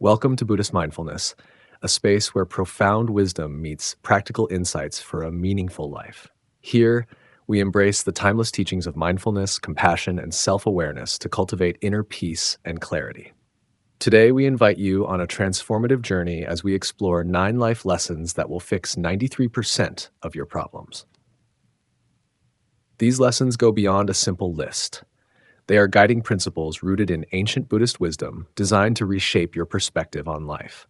Welcome to Buddhist Mindfulness, a space where profound wisdom meets practical insights for a meaningful life. Here, we embrace the timeless teachings of mindfulness, compassion, and self awareness to cultivate inner peace and clarity. Today, we invite you on a transformative journey as we explore 9 life lessons that will fix 93% of your problems. These lessons go beyond a simple list. They are guiding principles rooted in ancient Buddhist wisdom designed to reshape your perspective on life.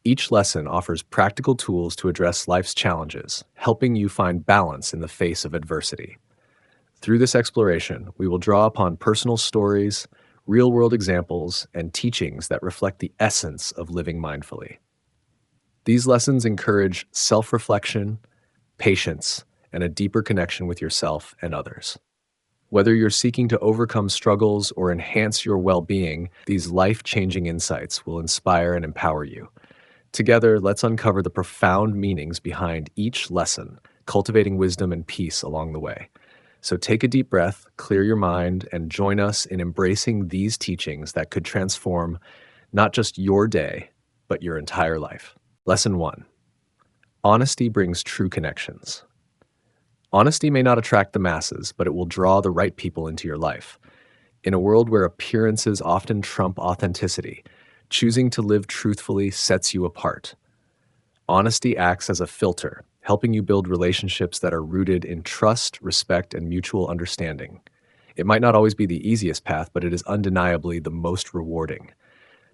Each lesson offers practical tools to address life's challenges, helping you find balance in the face of adversity. Through this exploration, we will draw upon personal stories, real-world examples, and teachings that reflect the essence of living mindfully. These lessons encourage self-reflection, patience, and a deeper connection with yourself and others. Whether you're seeking to overcome struggles or enhance your well-being, these life-changing insights will inspire and empower you. Together, let's uncover the profound meanings behind each lesson, cultivating wisdom and peace along the way. So take a deep breath, clear your mind, and join us in embracing these teachings that could transform not just your day, but your entire life. Lesson 1. Honesty brings true connections. Honesty may not attract the masses, but it will draw the right people into your life. In a world where appearances often trump authenticity, choosing to live truthfully sets you apart. Honesty acts as a filter, helping you build relationships that are rooted in trust, respect, and mutual understanding. It might not always be the easiest path, but it is undeniably the most rewarding.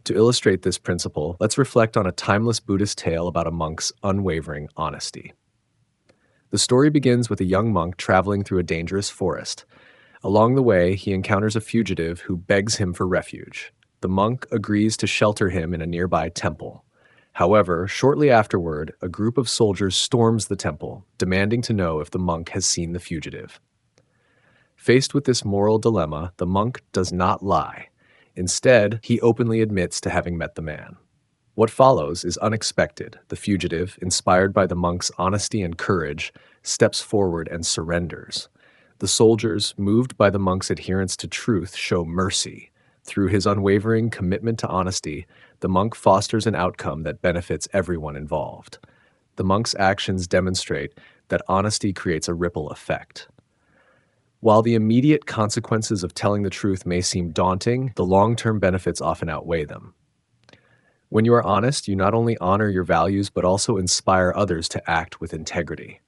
To illustrate this principle, let's reflect on a timeless Buddhist tale about a monk's unwavering honesty. The story begins with a young monk traveling through a dangerous forest. Along the way, he encounters a fugitive who begs him for refuge. The monk agrees to shelter him in a nearby temple. However, shortly afterward, a group of soldiers storms the temple, demanding to know if the monk has seen the fugitive. Faced with this moral dilemma, the monk does not lie. Instead, he openly admits to having met the man. What follows is unexpected. The fugitive, inspired by the monk's honesty and courage, steps forward and surrenders. The soldiers, moved by the monk's adherence to truth, show mercy. Through his unwavering commitment to honesty, the monk fosters an outcome that benefits everyone involved. The monk's actions demonstrate that honesty creates a ripple effect. While the immediate consequences of telling the truth may seem daunting, the long-term benefits often outweigh them. When you are honest, you not only honor your values, but also inspire others to act with integrity.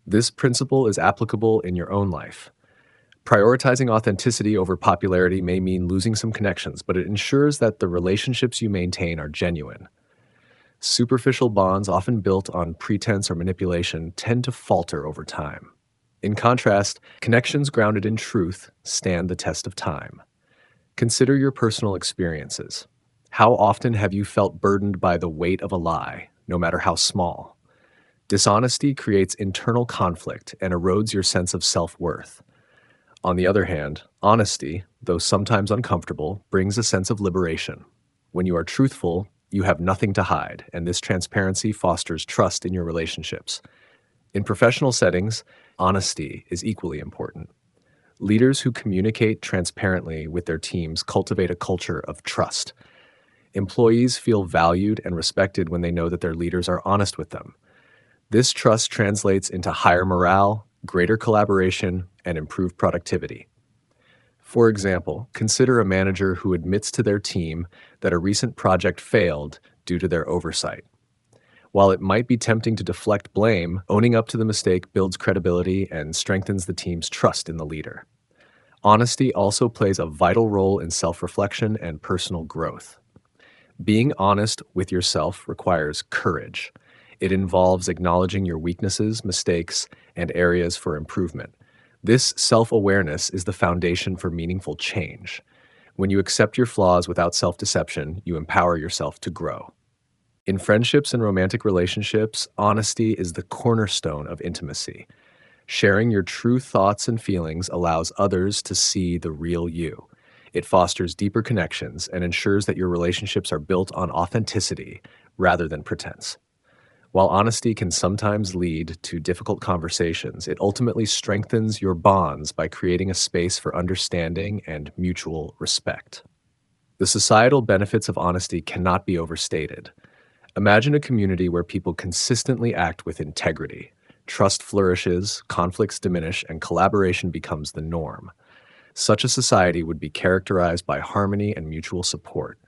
This principle is applicable in your own life. Prioritizing authenticity over popularity may mean losing some connections, but it ensures that the relationships you maintain are genuine. Superficial bonds, often built on pretense or manipulation, tend to falter over time. In contrast, connections grounded in truth stand the test of time. Consider your personal experiences. How often have you felt burdened by the weight of a lie, no matter how small? Dishonesty creates internal conflict and erodes your sense of self-worth. On the other hand, honesty, though sometimes uncomfortable, brings a sense of liberation. When you are truthful, you have nothing to hide, and this transparency fosters trust in your relationships. In professional settings, honesty is equally important. Leaders who communicate transparently with their teams cultivate a culture of trust. Employees feel valued and respected when they know that their leaders are honest with them. This trust translates into higher morale, greater collaboration, and improved productivity. For example, consider a manager who admits to their team that a recent project failed due to their oversight. While it might be tempting to deflect blame, owning up to the mistake builds credibility and strengthens the team's trust in the leader. Honesty also plays a vital role in self-reflection and personal growth. Being honest with yourself requires courage. It involves acknowledging your weaknesses, mistakes, and areas for improvement. This self-awareness is the foundation for meaningful change. When you accept your flaws without self-deception, you empower yourself to grow. In friendships and romantic relationships, honesty is the cornerstone of intimacy. Sharing your true thoughts and feelings allows others to see the real you. It fosters deeper connections and ensures that your relationships are built on authenticity rather than pretense. While honesty can sometimes lead to difficult conversations, it ultimately strengthens your bonds by creating a space for understanding and mutual respect. The societal benefits of honesty cannot be overstated. Imagine a community where people consistently act with integrity. Trust flourishes, conflicts diminish, and collaboration becomes the norm. Such a society would be characterized by harmony and mutual support.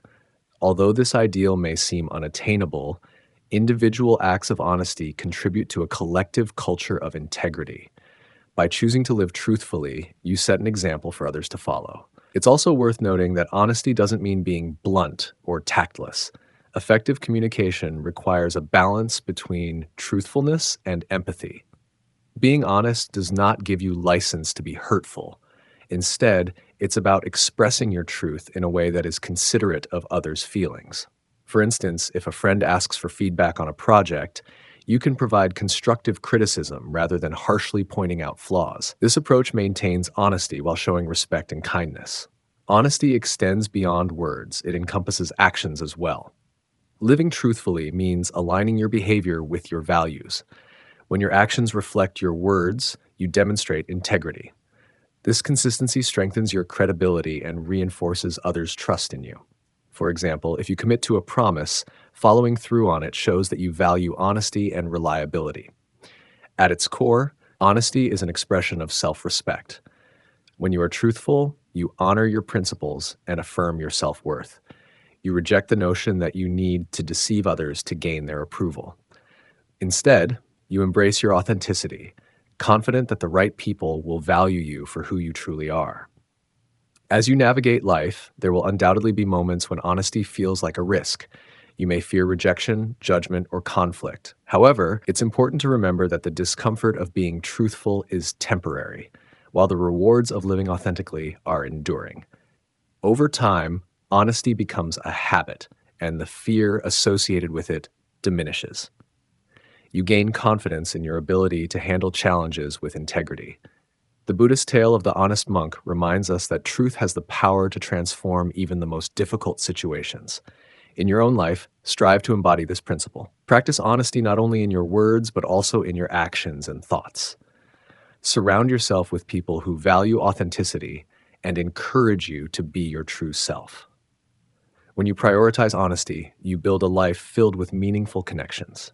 Although this ideal may seem unattainable, individual acts of honesty contribute to a collective culture of integrity. By choosing to live truthfully, you set an example for others to follow. It's also worth noting that honesty doesn't mean being blunt or tactless. Effective communication requires a balance between truthfulness and empathy. Being honest does not give you license to be hurtful. Instead, it's about expressing your truth in a way that is considerate of others' feelings. For instance, if a friend asks for feedback on a project, you can provide constructive criticism rather than harshly pointing out flaws. This approach maintains honesty while showing respect and kindness. Honesty extends beyond words, it encompasses actions as well. Living truthfully means aligning your behavior with your values. When your actions reflect your words, you demonstrate integrity. This consistency strengthens your credibility and reinforces others' trust in you. For example, if you commit to a promise, following through on it shows that you value honesty and reliability. At its core, honesty is an expression of self-respect. When you are truthful, you honor your principles and affirm your self-worth. You reject the notion that you need to deceive others to gain their approval. Instead, you embrace your authenticity, confident that the right people will value you for who you truly are. As you navigate life, there will undoubtedly be moments when honesty feels like a risk. You may fear rejection, judgment, or conflict. However, it's important to remember that the discomfort of being truthful is temporary, while the rewards of living authentically are enduring. Over time, honesty becomes a habit, and the fear associated with it diminishes. You gain confidence in your ability to handle challenges with integrity. The Buddhist tale of the honest monk reminds us that truth has the power to transform even the most difficult situations. In your own life, strive to embody this principle. Practice honesty not only in your words, but also in your actions and thoughts. Surround yourself with people who value authenticity and encourage you to be your true self. When you prioritize honesty, you build a life filled with meaningful connections.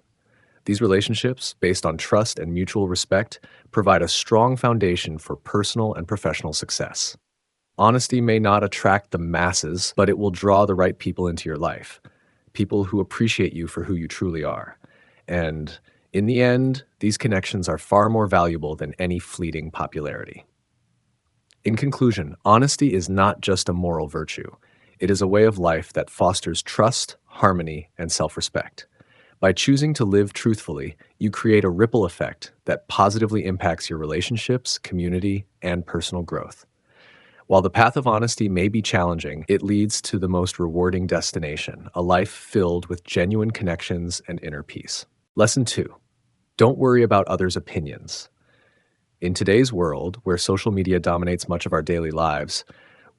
These relationships, based on trust and mutual respect, provide a strong foundation for personal and professional success. Honesty may not attract the masses, but it will draw the right people into your life, people who appreciate you for who you truly are. And in the end, these connections are far more valuable than any fleeting popularity. In conclusion, honesty is not just a moral virtue. It is a way of life that fosters trust, harmony, and self-respect. By choosing to live truthfully, you create a ripple effect that positively impacts your relationships, community, and personal growth. While the path of honesty may be challenging, it leads to the most rewarding destination, a life filled with genuine connections and inner peace. Lesson 2. Don't worry about others' opinions. In today's world, where social media dominates much of our daily lives,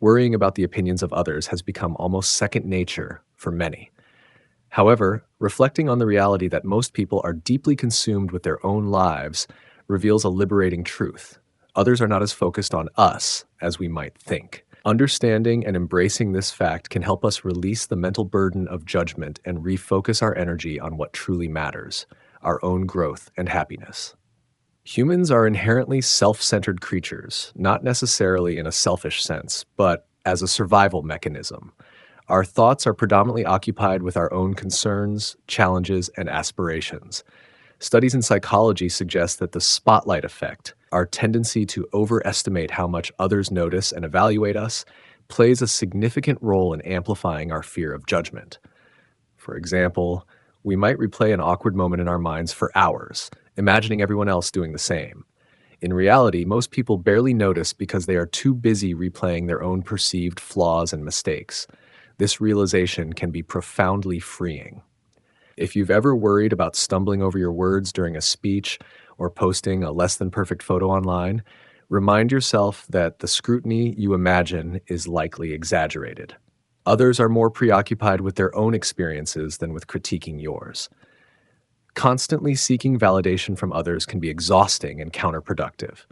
worrying about the opinions of others has become almost second nature for many. However, reflecting on the reality that most people are deeply consumed with their own lives reveals a liberating truth. Others are not as focused on us as we might think. Understanding and embracing this fact can help us release the mental burden of judgment and refocus our energy on what truly matters, our own growth and happiness. Humans are inherently self-centered creatures, not necessarily in a selfish sense, but as a survival mechanism. Our thoughts are predominantly occupied with our own concerns, challenges, and aspirations. Studies in psychology suggest that the spotlight effect, our tendency to overestimate how much others notice and evaluate us, plays a significant role in amplifying our fear of judgment. For example, we might replay an awkward moment in our minds for hours, imagining everyone else doing the same. In reality, most people barely notice because they are too busy replaying their own perceived flaws and mistakes. This realization can be profoundly freeing. If you've ever worried about stumbling over your words during a speech or posting a less than perfect photo online, remind yourself that the scrutiny you imagine is likely exaggerated. Others are more preoccupied with their own experiences than with critiquing yours. Constantly seeking validation from others can be exhausting and counterproductive.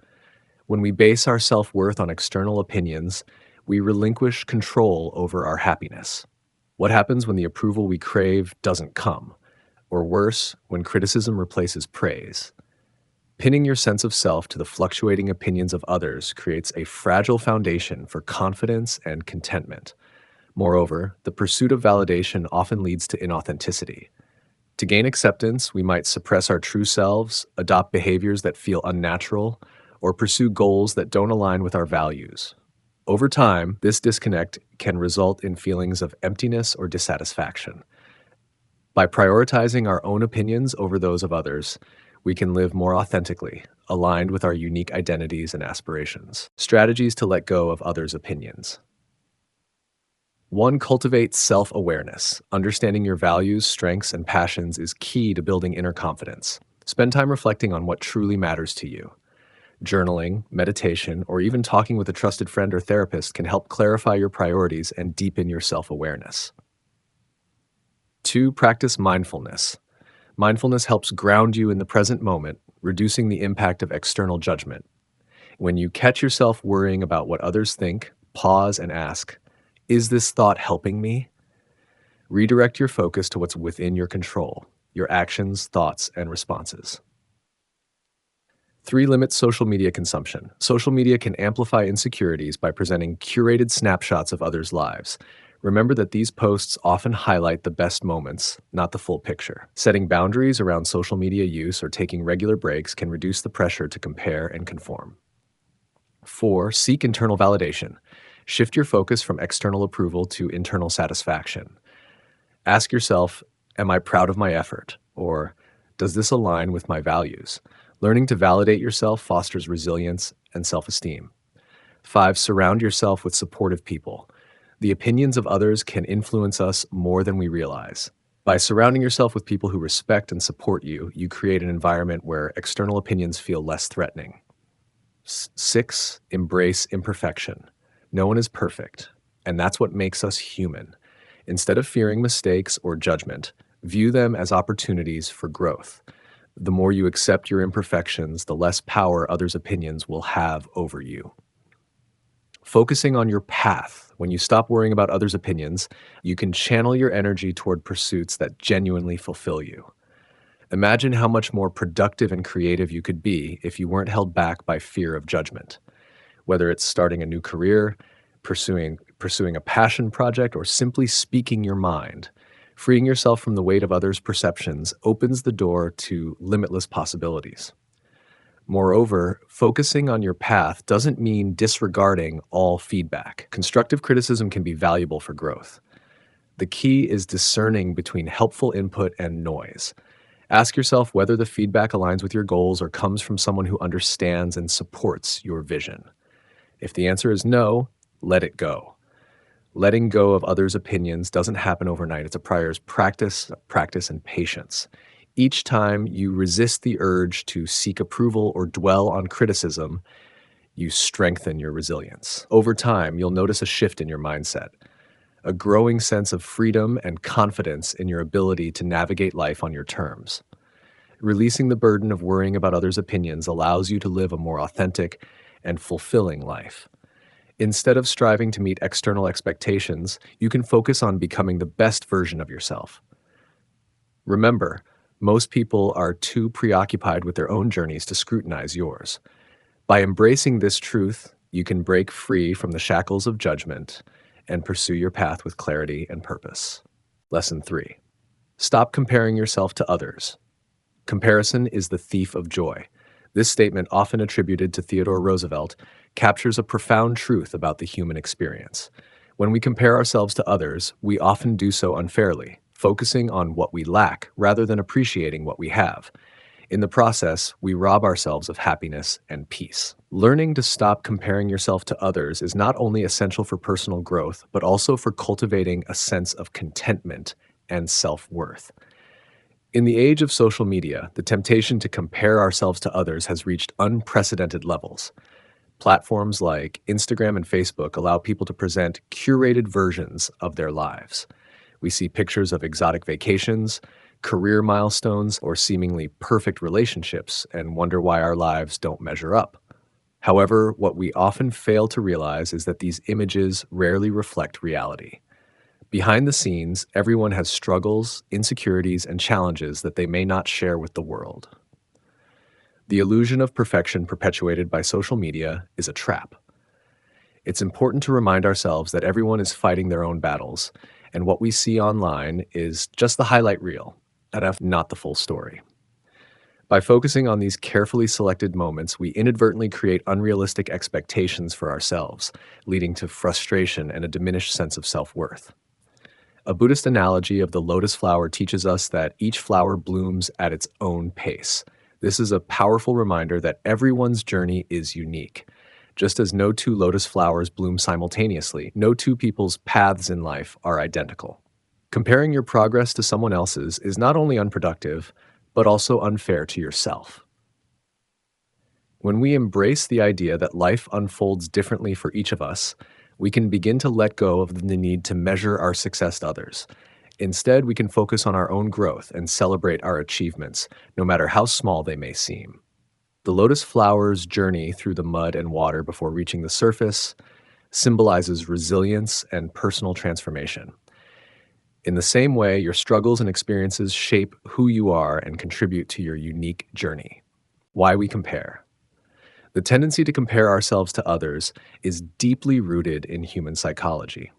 When we base our self-worth on external opinions, we relinquish control over our happiness. What happens when the approval we crave doesn't come? Or worse, when criticism replaces praise? Pinning your sense of self to the fluctuating opinions of others creates a fragile foundation for confidence and contentment. Moreover, the pursuit of validation often leads to inauthenticity. To gain acceptance, we might suppress our true selves, adopt behaviors that feel unnatural, or pursue goals that don't align with our values. Over time, this disconnect can result in feelings of emptiness or dissatisfaction. By prioritizing our own opinions over those of others, we can live more authentically, aligned with our unique identities and aspirations. Strategies to let go of others' opinions. 1. Cultivate self-awareness. Understanding your values, strengths, and passions is key to building inner confidence. Spend time reflecting on what truly matters to you. Journaling, meditation, or even talking with a trusted friend or therapist can help clarify your priorities and deepen your self-awareness. 2. Practice mindfulness. Mindfulness helps ground you in the present moment, reducing the impact of external judgment. When you catch yourself worrying about what others think, pause and ask, "Is this thought helping me?" Redirect your focus to what's within your control, your actions, thoughts, and responses. 3. Limit social media consumption. Social media can amplify insecurities by presenting curated snapshots of others' lives. Remember that these posts often highlight the best moments, not the full picture. Setting boundaries around social media use or taking regular breaks can reduce the pressure to compare and conform. 4. Seek internal validation. Shift your focus from external approval to internal satisfaction. Ask yourself, am I proud of my effort? Or does this align with my values? Learning to validate yourself fosters resilience and self-esteem. 5. Surround yourself with supportive people. The opinions of others can influence us more than we realize. By surrounding yourself with people who respect and support you, you create an environment where external opinions feel less threatening. 6. Embrace imperfection. No one is perfect, and that's what makes us human. Instead of fearing mistakes or judgment, view them as opportunities for growth. The more you accept your imperfections, the less power others' opinions will have over you. Focusing on your path. When you stop worrying about others' opinions, you can channel your energy toward pursuits that genuinely fulfill you. Imagine how much more productive and creative you could be if you weren't held back by fear of judgment. Whether it's starting a new career, pursuing a passion project, or simply speaking your mind, freeing yourself from the weight of others' perceptions opens the door to limitless possibilities. Moreover, focusing on your path doesn't mean disregarding all feedback. Constructive criticism can be valuable for growth. The key is discerning between helpful input and noise. Ask yourself whether the feedback aligns with your goals or comes from someone who understands and supports your vision. If the answer is no, let it go. Letting go of others' opinions doesn't happen overnight. It requires practice, and patience. Each time you resist the urge to seek approval or dwell on criticism, you strengthen your resilience. Over time, you'll notice a shift in your mindset, a growing sense of freedom and confidence in your ability to navigate life on your terms. Releasing the burden of worrying about others' opinions allows you to live a more authentic and fulfilling life. Instead of striving to meet external expectations, you can focus on becoming the best version of yourself. Remember, most people are too preoccupied with their own journeys to scrutinize yours. By embracing this truth, you can break free from the shackles of judgment and pursue your path with clarity and purpose. Lesson 3. Stop comparing yourself to others. Comparison is the thief of joy. This statement, often attributed to Theodore Roosevelt, captures a profound truth about the human experience. When we compare ourselves to others, we often do so unfairly, focusing on what we lack rather than appreciating what we have. In the process, we rob ourselves of happiness and peace. Learning to stop comparing yourself to others is not only essential for personal growth, but also for cultivating a sense of contentment and self-worth. In the age of social media, the temptation to compare ourselves to others has reached unprecedented levels. Platforms like Instagram and Facebook allow people to present curated versions of their lives. We see pictures of exotic vacations, career milestones, or seemingly perfect relationships and wonder why our lives don't measure up. However, what we often fail to realize is that these images rarely reflect reality. Behind the scenes, everyone has struggles, insecurities, and challenges that they may not share with the world. The illusion of perfection perpetuated by social media is a trap. It's important to remind ourselves that everyone is fighting their own battles, and what we see online is just the highlight reel, and not the full story. By focusing on these carefully selected moments, we inadvertently create unrealistic expectations for ourselves, leading to frustration and a diminished sense of self-worth. A Buddhist analogy of the lotus flower teaches us that each flower blooms at its own pace. This is a powerful reminder that everyone's journey is unique. Just as no two lotus flowers bloom simultaneously, no two people's paths in life are identical. Comparing your progress to someone else's is not only unproductive, but also unfair to yourself. When we embrace the idea that life unfolds differently for each of us, we can begin to let go of the need to measure our success to others. Instead, we can focus on our own growth and celebrate our achievements, no matter how small they may seem. The lotus flower's journey through the mud and water before reaching the surface symbolizes resilience and personal transformation. In the same way, your struggles and experiences shape who you are and contribute to your unique journey. Why we compare. The tendency to compare ourselves to others is deeply rooted in human psychology.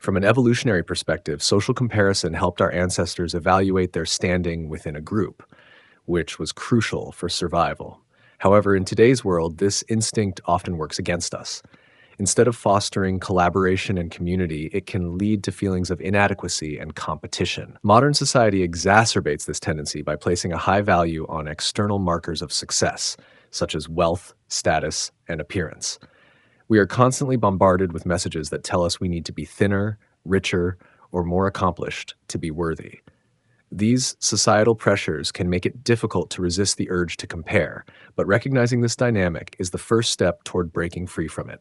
From an evolutionary perspective, social comparison helped our ancestors evaluate their standing within a group, which was crucial for survival. However, in today's world, this instinct often works against us. Instead of fostering collaboration and community, it can lead to feelings of inadequacy and competition. Modern society exacerbates this tendency by placing a high value on external markers of success, such as wealth, status, and appearance. We are constantly bombarded with messages that tell us we need to be thinner, richer, or more accomplished to be worthy. These societal pressures can make it difficult to resist the urge to compare, but recognizing this dynamic is the first step toward breaking free from it.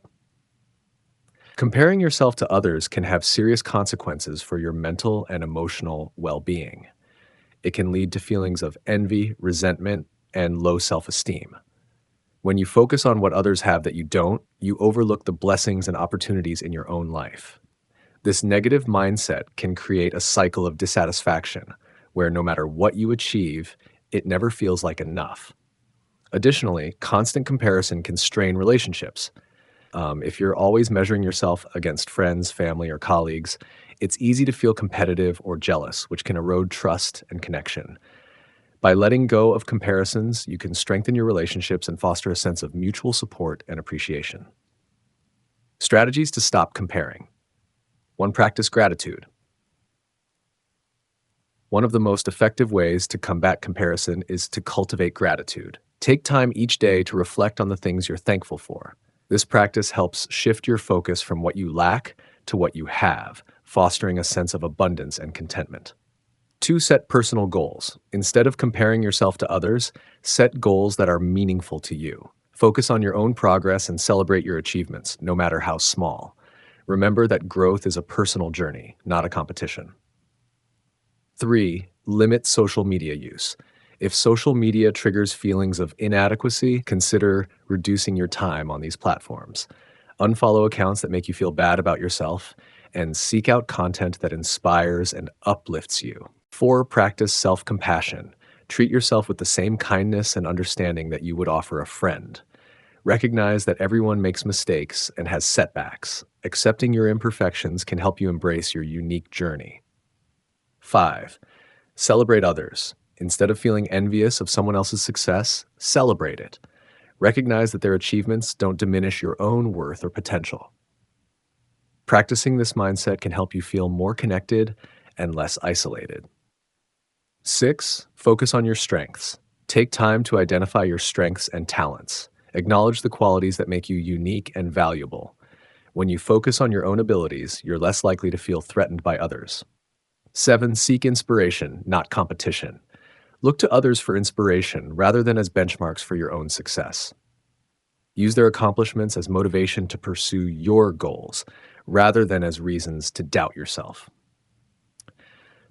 Comparing yourself to others can have serious consequences for your mental and emotional well-being. It can lead to feelings of envy, resentment, and low self-esteem. When you focus on what others have that you don't, you overlook the blessings and opportunities in your own life. This negative mindset can create a cycle of dissatisfaction, where no matter what you achieve, it never feels like enough. Additionally, constant comparison can strain relationships. If you're always measuring yourself against friends, family, or colleagues, it's easy to feel competitive or jealous, which can erode trust and connection. By letting go of comparisons, you can strengthen your relationships and foster a sense of mutual support and appreciation. Strategies to stop comparing. 1. Practice gratitude. One of the most effective ways to combat comparison is to cultivate gratitude. Take time each day to reflect on the things you're thankful for. This practice helps shift your focus from what you lack to what you have, fostering a sense of abundance and contentment. 2. Set personal goals. Instead of comparing yourself to others, set goals that are meaningful to you. Focus on your own progress and celebrate your achievements, no matter how small. Remember that growth is a personal journey, not a competition. 3. Limit social media use. If social media triggers feelings of inadequacy, consider reducing your time on these platforms. Unfollow accounts that make you feel bad about yourself, and seek out content that inspires and uplifts you. 4. Practice self-compassion. Treat yourself with the same kindness and understanding that you would offer a friend. Recognize that everyone makes mistakes and has setbacks. Accepting your imperfections can help you embrace your unique journey. 5. Celebrate others. Instead of feeling envious of someone else's success, celebrate it. Recognize that their achievements don't diminish your own worth or potential. Practicing this mindset can help you feel more connected and less isolated. 6. Focus on your strengths. Take time to identify your strengths and talents. Acknowledge the qualities that make you unique and valuable. When you focus on your own abilities, you're less likely to feel threatened by others. 7. Seek inspiration, not competition. Look to others for inspiration rather than as benchmarks for your own success. Use their accomplishments as motivation to pursue your goals rather than as reasons to doubt yourself.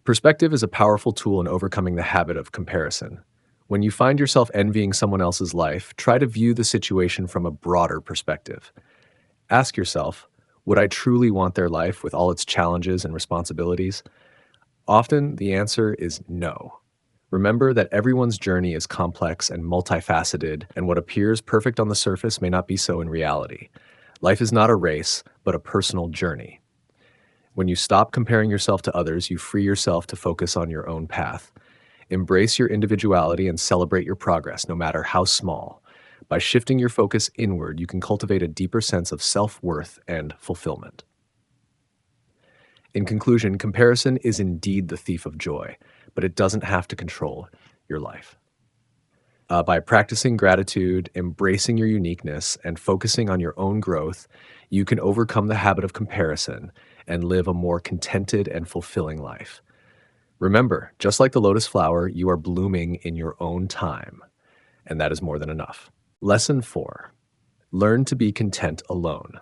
Perspective is a powerful tool in overcoming the habit of comparison. When you find yourself envying someone else's life, try to view the situation from a broader perspective. Ask yourself, would I truly want their life with all its challenges and responsibilities? Often, the answer is no. Remember that everyone's journey is complex and multifaceted, and what appears perfect on the surface may not be so in reality. Life is not a race, but a personal journey. When you stop comparing yourself to others, you free yourself to focus on your own path. Embrace your individuality and celebrate your progress, no matter how small. By shifting your focus inward, you can cultivate a deeper sense of self-worth and fulfillment. In conclusion, comparison is indeed the thief of joy, but it doesn't have to control your life. By practicing gratitude, embracing your uniqueness, and focusing on your own growth, you can overcome the habit of comparison and live a more contented and fulfilling life. Remember, just like the lotus flower, you are blooming in your own time, and that is more than enough. Lesson 4. Learn to be content alone.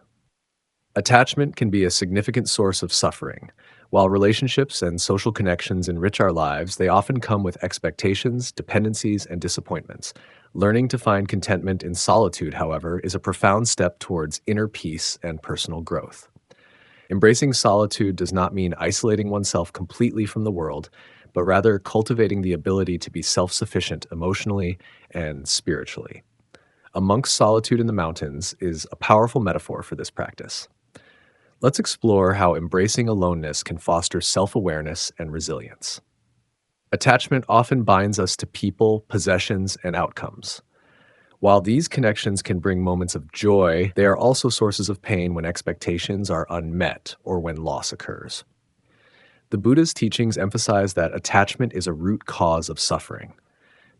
Attachment can be a significant source of suffering. While relationships and social connections enrich our lives, they often come with expectations, dependencies, and disappointments. Learning to find contentment in solitude, however, is a profound step towards inner peace and personal growth. Embracing solitude does not mean isolating oneself completely from the world, but rather cultivating the ability to be self-sufficient emotionally and spiritually. A monk's solitude in the mountains is a powerful metaphor for this practice. Let's explore how embracing aloneness can foster self-awareness and resilience. Attachment often binds us to people, possessions, and outcomes. While these connections can bring moments of joy, they are also sources of pain when expectations are unmet or when loss occurs. The Buddha's teachings emphasize that attachment is a root cause of suffering.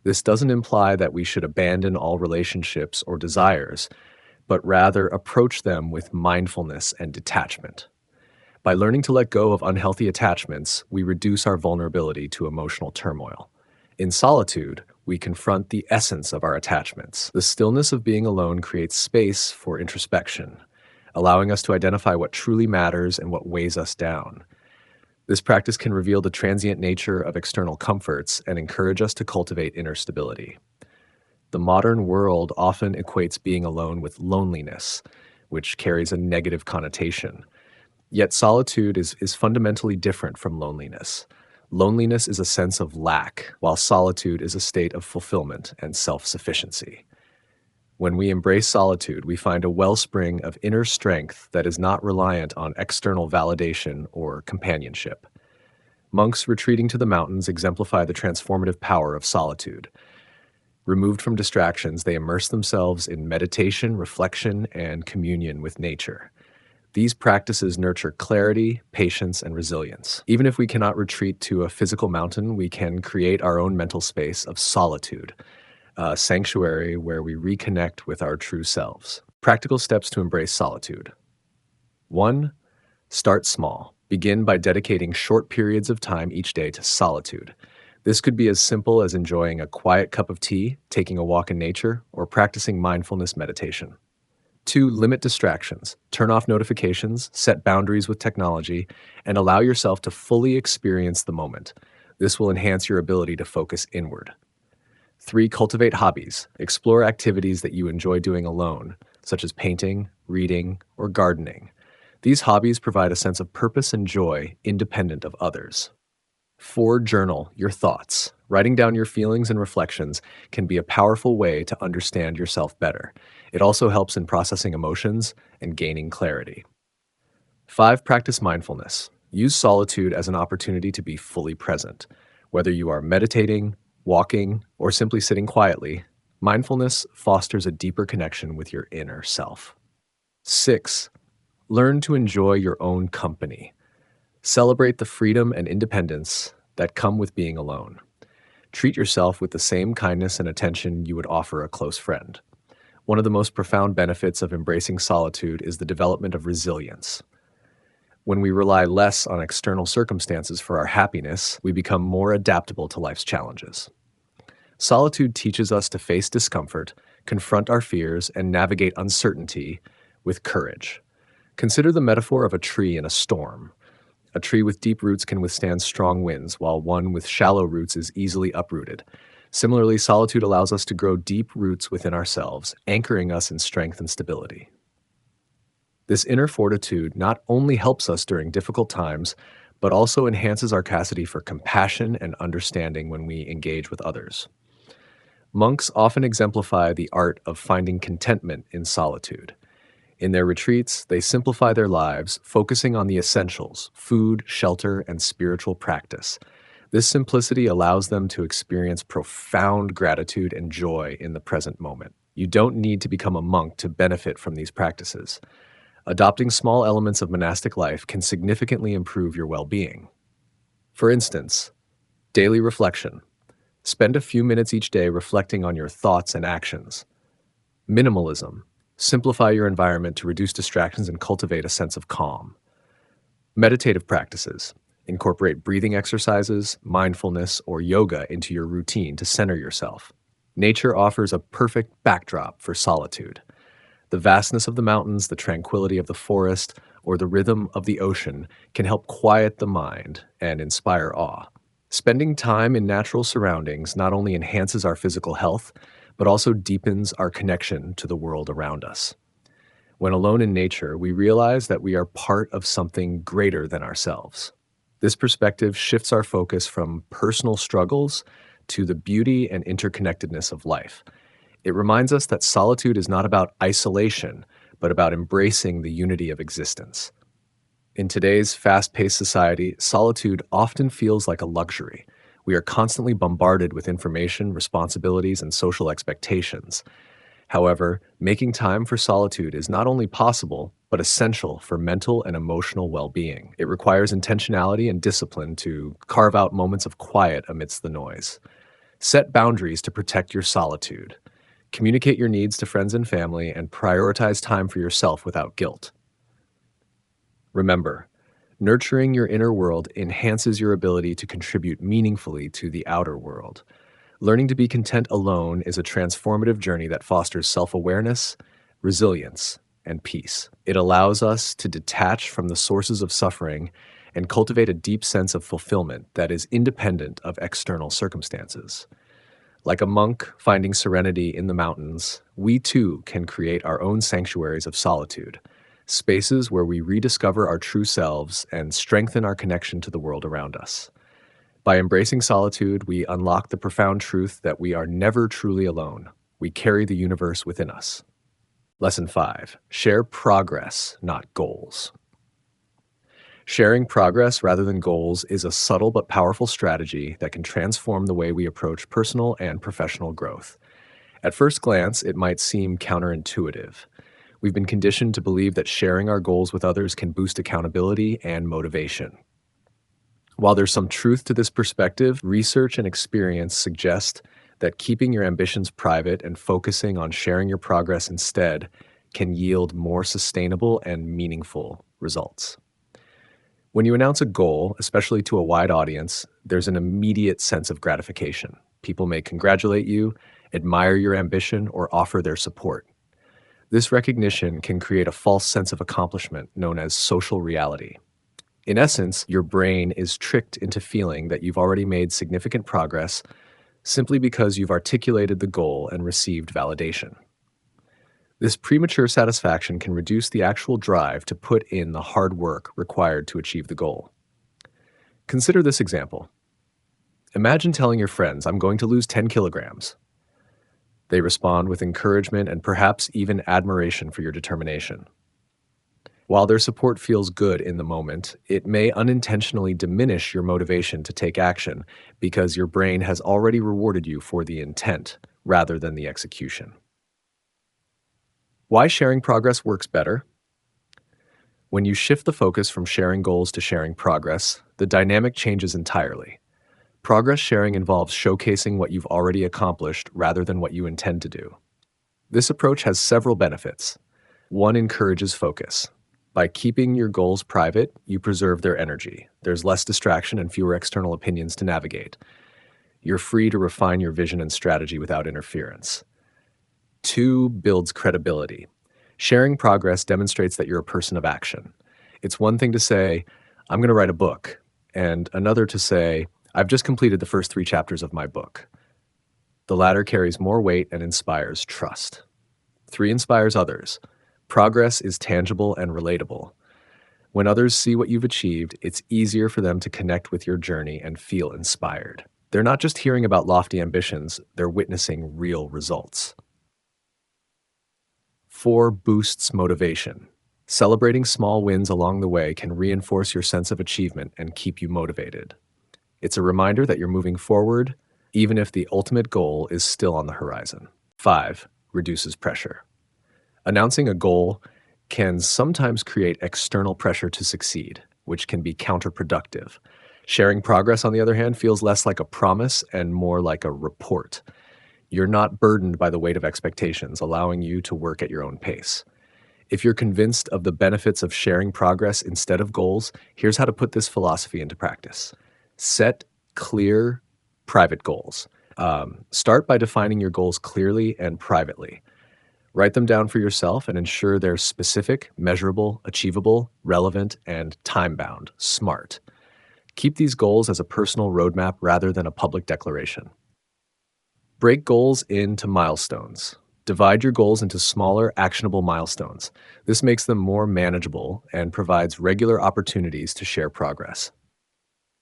This doesn't imply that we should abandon all relationships or desires, but rather approach them with mindfulness and detachment. By learning to let go of unhealthy attachments, we reduce our vulnerability to emotional turmoil. In solitude, we confront the essence of our attachments. The stillness of being alone creates space for introspection, allowing us to identify what truly matters and what weighs us down. This practice can reveal the transient nature of external comforts and encourage us to cultivate inner stability. The modern world often equates being alone with loneliness, which carries a negative connotation. Yet solitude is fundamentally different from loneliness. Loneliness is a sense of lack, while solitude is a state of fulfillment and self-sufficiency. When we embrace solitude, we find a wellspring of inner strength that is not reliant on external validation or companionship. Monks retreating to the mountains exemplify the transformative power of solitude. Removed from distractions, they immerse themselves in meditation, reflection, and communion with nature. These practices nurture clarity, patience, and resilience. Even if we cannot retreat to a physical mountain, we can create our own mental space of solitude, a sanctuary where we reconnect with our true selves. Practical steps to embrace solitude. 1. Start small. Begin by dedicating short periods of time each day to solitude. This could be as simple as enjoying a quiet cup of tea, taking a walk in nature, or practicing mindfulness meditation. 2. Limit distractions. Turn off notifications, set boundaries with technology, and allow yourself to fully experience the moment. This will enhance your ability to focus inward. 3. Cultivate hobbies. Explore activities that you enjoy doing alone, such as painting, reading, or gardening. These hobbies provide a sense of purpose and joy independent of others. 4. Journal your thoughts. Writing down your feelings and reflections can be a powerful way to understand yourself better. It also helps in processing emotions and gaining clarity. 5. Practice mindfulness. Use solitude as an opportunity to be fully present. Whether you are meditating, walking, or simply sitting quietly, mindfulness fosters a deeper connection with your inner self. 6. Learn to enjoy your own company. Celebrate the freedom and independence that come with being alone. Treat yourself with the same kindness and attention you would offer a close friend. One of the most profound benefits of embracing solitude is the development of resilience. When we rely less on external circumstances for our happiness, we become more adaptable to life's challenges. Solitude teaches us to face discomfort, confront our fears, and navigate uncertainty with courage. Consider the metaphor of a tree in a storm. A tree with deep roots can withstand strong winds, while one with shallow roots is easily uprooted. Similarly, solitude allows us to grow deep roots within ourselves, anchoring us in strength and stability. This inner fortitude not only helps us during difficult times, but also enhances our capacity for compassion and understanding when we engage with others. Monks often exemplify the art of finding contentment in solitude. In their retreats, they simplify their lives, focusing on the essentials: food, shelter, and spiritual practice. This simplicity allows them to experience profound gratitude and joy in the present moment. You don't need to become a monk to benefit from these practices. Adopting small elements of monastic life can significantly improve your well-being. For instance, daily reflection. Spend a few minutes each day reflecting on your thoughts and actions. Minimalism. Simplify your environment to reduce distractions and cultivate a sense of calm. Meditative practices. Incorporate breathing exercises, mindfulness, or yoga into your routine to center yourself. Nature offers a perfect backdrop for solitude. The vastness of the mountains, the tranquility of the forest, or the rhythm of the ocean can help quiet the mind and inspire awe. Spending time in natural surroundings not only enhances our physical health, but also deepens our connection to the world around us. When alone in nature, we realize that we are part of something greater than ourselves. This perspective shifts our focus from personal struggles to the beauty and interconnectedness of life. It reminds us that solitude is not about isolation, but about embracing the unity of existence. In today's fast-paced society, solitude often feels like a luxury. We are constantly bombarded with information, responsibilities, and social expectations. However, making time for solitude is not only possible, but essential for mental and emotional well-being. It requires intentionality and discipline to carve out moments of quiet amidst the noise. Set boundaries to protect your solitude. Communicate your needs to friends and family, and prioritize time for yourself without guilt. Remember, nurturing your inner world enhances your ability to contribute meaningfully to the outer world. Learning to be content alone is a transformative journey that fosters self-awareness, resilience, and peace. It allows us to detach from the sources of suffering and cultivate a deep sense of fulfillment that is independent of external circumstances. Like a monk finding serenity in the mountains, we too can create our own sanctuaries of solitude, spaces where we rediscover our true selves and strengthen our connection to the world around us. By embracing solitude, we unlock the profound truth that we are never truly alone. We carry the universe within us. Lesson 5. Share progress, not goals. Sharing progress rather than goals is a subtle but powerful strategy that can transform the way we approach personal and professional growth. At first glance, it might seem counterintuitive. We've been conditioned to believe that sharing our goals with others can boost accountability and motivation. While there's some truth to this perspective, research and experience suggest that keeping your ambitions private and focusing on sharing your progress instead can yield more sustainable and meaningful results. When you announce a goal, especially to a wide audience, there's an immediate sense of gratification. People may congratulate you, admire your ambition, or offer their support. This recognition can create a false sense of accomplishment known as social reality. In essence, your brain is tricked into feeling that you've already made significant progress simply because you've articulated the goal and received validation. This premature satisfaction can reduce the actual drive to put in the hard work required to achieve the goal. Consider this example. Imagine telling your friends, "I'm going to lose 10 kilograms." They respond with encouragement and perhaps even admiration for your determination. While their support feels good in the moment, it may unintentionally diminish your motivation to take action because your brain has already rewarded you for the intent rather than the execution. Why sharing progress works better? When you shift the focus from sharing goals to sharing progress, the dynamic changes entirely. Progress sharing involves showcasing what you've already accomplished rather than what you intend to do. This approach has several benefits. One encourages focus. By keeping your goals private, you preserve their energy. There's less distraction and fewer external opinions to navigate. You're free to refine your vision and strategy without interference. 2, builds credibility. Sharing progress demonstrates that you're a person of action. It's one thing to say, "I'm going to write a book," and another to say, "I've just completed the first 3 chapters of my book." The latter carries more weight and inspires trust. 3 inspires others. Progress is tangible and relatable. When others see what you've achieved, it's easier for them to connect with your journey and feel inspired. They're not just hearing about lofty ambitions, they're witnessing real results. 4 boosts motivation. Celebrating small wins along the way can reinforce your sense of achievement and keep you motivated. It's a reminder that you're moving forward, even if the ultimate goal is still on the horizon. 5 reduces pressure. Announcing a goal can sometimes create external pressure to succeed, which can be counterproductive. Sharing progress, on the other hand, feels less like a promise and more like a report. You're not burdened by the weight of expectations, allowing you to work at your own pace. If you're convinced of the benefits of sharing progress instead of goals, here's how to put this philosophy into practice. Set clear, private goals. Start by defining your goals clearly and privately. Write them down for yourself and ensure they're specific, measurable, achievable, relevant, and time-bound, SMART. Keep these goals as a personal roadmap rather than a public declaration. Break goals into milestones. Divide your goals into smaller, actionable milestones. This makes them more manageable and provides regular opportunities to share progress.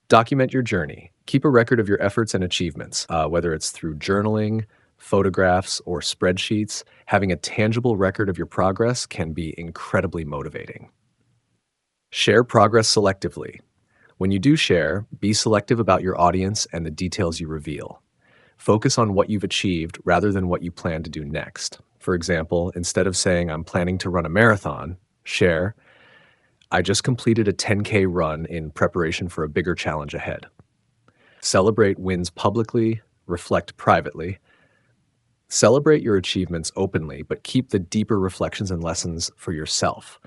Document your journey. Keep a record of your efforts and achievements, whether it's through journaling, photographs, or spreadsheets. Having a tangible record of your progress can be incredibly motivating. Share progress selectively. When you do share, be selective about your audience and the details you reveal. Focus on what you've achieved rather than what you plan to do next. For example, instead of saying, "I'm planning to run a marathon," share, "I just completed a 10K run in preparation for a bigger challenge ahead." Celebrate wins publicly, reflect privately. Celebrate your achievements openly, but keep the deeper reflections and lessons for yourself.